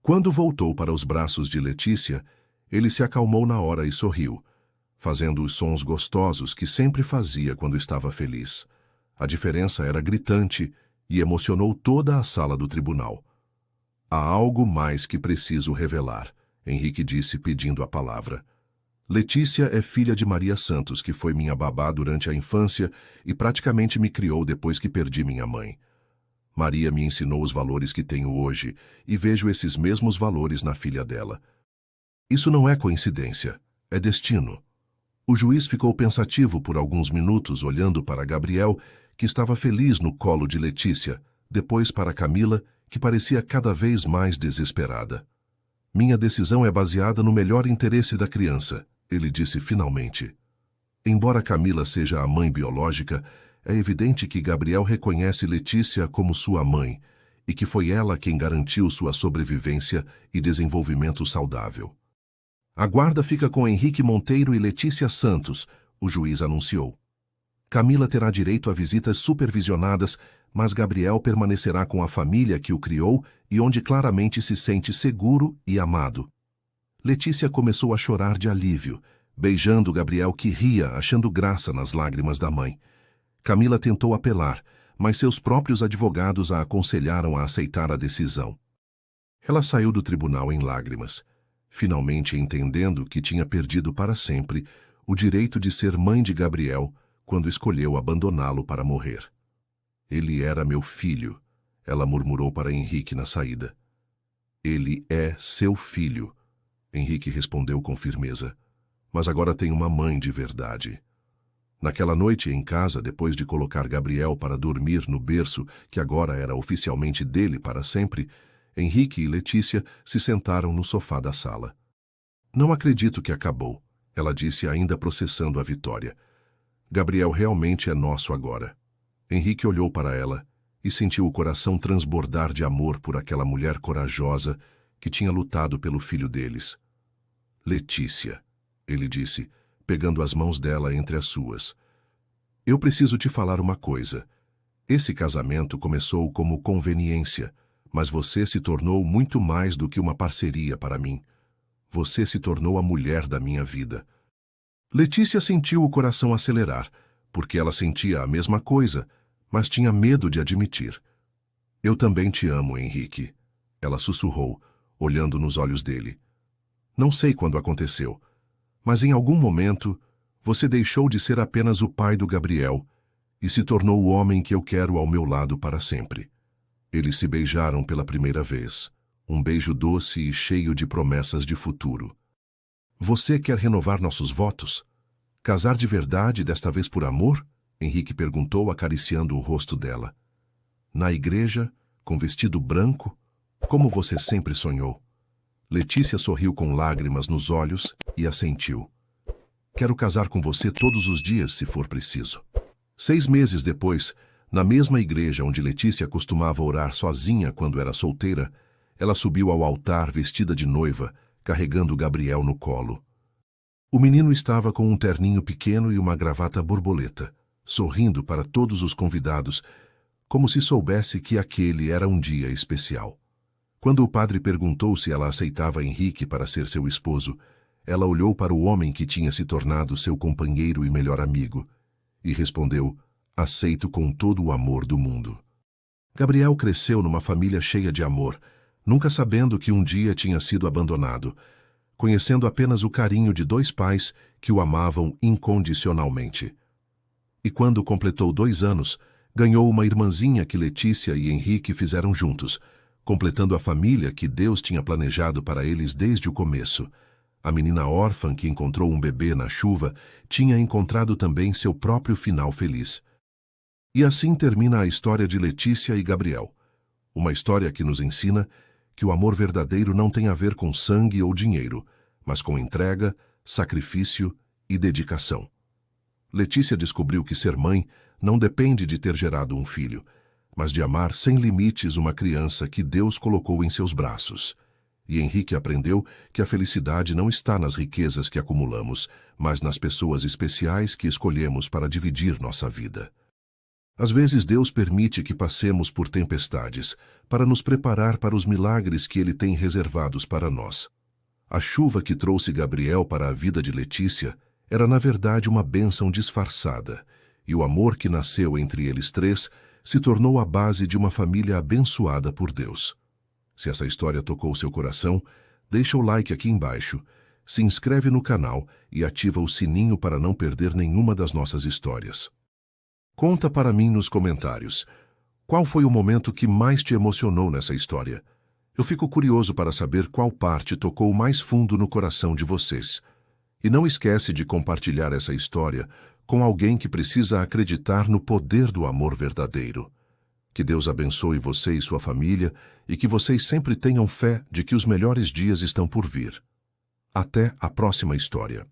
Quando voltou para os braços de Letícia, ele se acalmou na hora e sorriu, fazendo os sons gostosos que sempre fazia quando estava feliz. A diferença era gritante e emocionou toda a sala do tribunal. Há algo mais que preciso revelar, Henrique disse pedindo a palavra. Letícia é filha de Maria Santos, que foi minha babá durante a infância e praticamente me criou depois que perdi minha mãe. Maria me ensinou os valores que tenho hoje e vejo esses mesmos valores na filha dela. Isso não é coincidência, é destino. O juiz ficou pensativo por alguns minutos olhando para Gabriel, que estava feliz no colo de Letícia, depois para Camila, que parecia cada vez mais desesperada. Minha decisão é baseada no melhor interesse da criança, ele disse finalmente. Embora Camila seja a mãe biológica, é evidente que Gabriel reconhece Letícia como sua mãe e que foi ela quem garantiu sua sobrevivência e desenvolvimento saudável. A guarda fica com Henrique Monteiro e Letícia Santos, o juiz anunciou. Camila terá direito a visitas supervisionadas, mas Gabriel permanecerá com a família que o criou e onde claramente se sente seguro e amado. Letícia começou a chorar de alívio, beijando Gabriel que ria, achando graça nas lágrimas da mãe. Camila tentou apelar, mas seus próprios advogados a aconselharam a aceitar a decisão. Ela saiu do tribunal em lágrimas, finalmente entendendo que tinha perdido para sempre o direito de ser mãe de Gabriel quando escolheu abandoná-lo para morrer. Ele era meu filho, ela murmurou para Henrique na saída. Ele é seu filho, Henrique respondeu com firmeza. Mas agora tem uma mãe de verdade. Naquela noite em casa, depois de colocar Gabriel para dormir no berço que agora era oficialmente dele para sempre, Henrique e Letícia se sentaram no sofá da sala. Não acredito que acabou, ela disse ainda processando a vitória. Gabriel realmente é nosso agora. Henrique olhou para ela e sentiu o coração transbordar de amor por aquela mulher corajosa que tinha lutado pelo filho deles. Letícia, ele disse, pegando as mãos dela entre as suas. Eu preciso te falar uma coisa. Esse casamento começou como conveniência, mas você se tornou muito mais do que uma parceria para mim. Você se tornou a mulher da minha vida. Letícia sentiu o coração acelerar, porque ela sentia a mesma coisa, mas tinha medo de admitir. Eu também te amo, Henrique, ela sussurrou, olhando nos olhos dele. Não sei quando aconteceu, mas em algum momento você deixou de ser apenas o pai do Gabriel e se tornou o homem que eu quero ao meu lado para sempre. Eles se beijaram pela primeira vez, um beijo doce e cheio de promessas de futuro. Você quer renovar nossos votos? Casar de verdade, desta vez por amor? Henrique perguntou, acariciando o rosto dela. Na igreja, com vestido branco, como você sempre sonhou. Letícia sorriu com lágrimas nos olhos e assentiu. Quero casar com você todos os dias, se for preciso. 6 meses depois, na mesma igreja onde Letícia costumava orar sozinha quando era solteira, ela subiu ao altar vestida de noiva, carregando Gabriel no colo. O menino estava com um terninho pequeno e uma gravata borboleta, sorrindo para todos os convidados, como se soubesse que aquele era um dia especial. Quando o padre perguntou se ela aceitava Henrique para ser seu esposo, ela olhou para o homem que tinha se tornado seu companheiro e melhor amigo, e respondeu, aceito com todo o amor do mundo. Gabriel cresceu numa família cheia de amor, nunca sabendo que um dia tinha sido abandonado, conhecendo apenas o carinho de 2 pais que o amavam incondicionalmente. E quando completou 2 anos, ganhou uma irmãzinha que Letícia e Henrique fizeram juntos, completando a família que Deus tinha planejado para eles desde o começo. A menina órfã que encontrou um bebê na chuva tinha encontrado também seu próprio final feliz. E assim termina a história de Letícia e Gabriel. Uma história que nos ensina que o amor verdadeiro não tem a ver com sangue ou dinheiro, mas com entrega, sacrifício e dedicação. Letícia descobriu que ser mãe não depende de ter gerado um filho, mas de amar sem limites uma criança que Deus colocou em seus braços. E Henrique aprendeu que a felicidade não está nas riquezas que acumulamos, mas nas pessoas especiais que escolhemos para dividir nossa vida. Às vezes Deus permite que passemos por tempestades, para nos preparar para os milagres que Ele tem reservados para nós. A chuva que trouxe Gabriel para a vida de Letícia era na verdade uma bênção disfarçada, e o amor que nasceu entre eles 3 se tornou a base de uma família abençoada por Deus. Se essa história tocou seu coração, deixa o like aqui embaixo, se inscreve no canal e ativa o sininho para não perder nenhuma das nossas histórias. Conta para mim nos comentários, qual foi o momento que mais te emocionou nessa história? Eu fico curioso para saber qual parte tocou mais fundo no coração de vocês. E não esquece de compartilhar essa história com alguém que precisa acreditar no poder do amor verdadeiro. Que Deus abençoe você e sua família e que vocês sempre tenham fé de que os melhores dias estão por vir. Até a próxima história.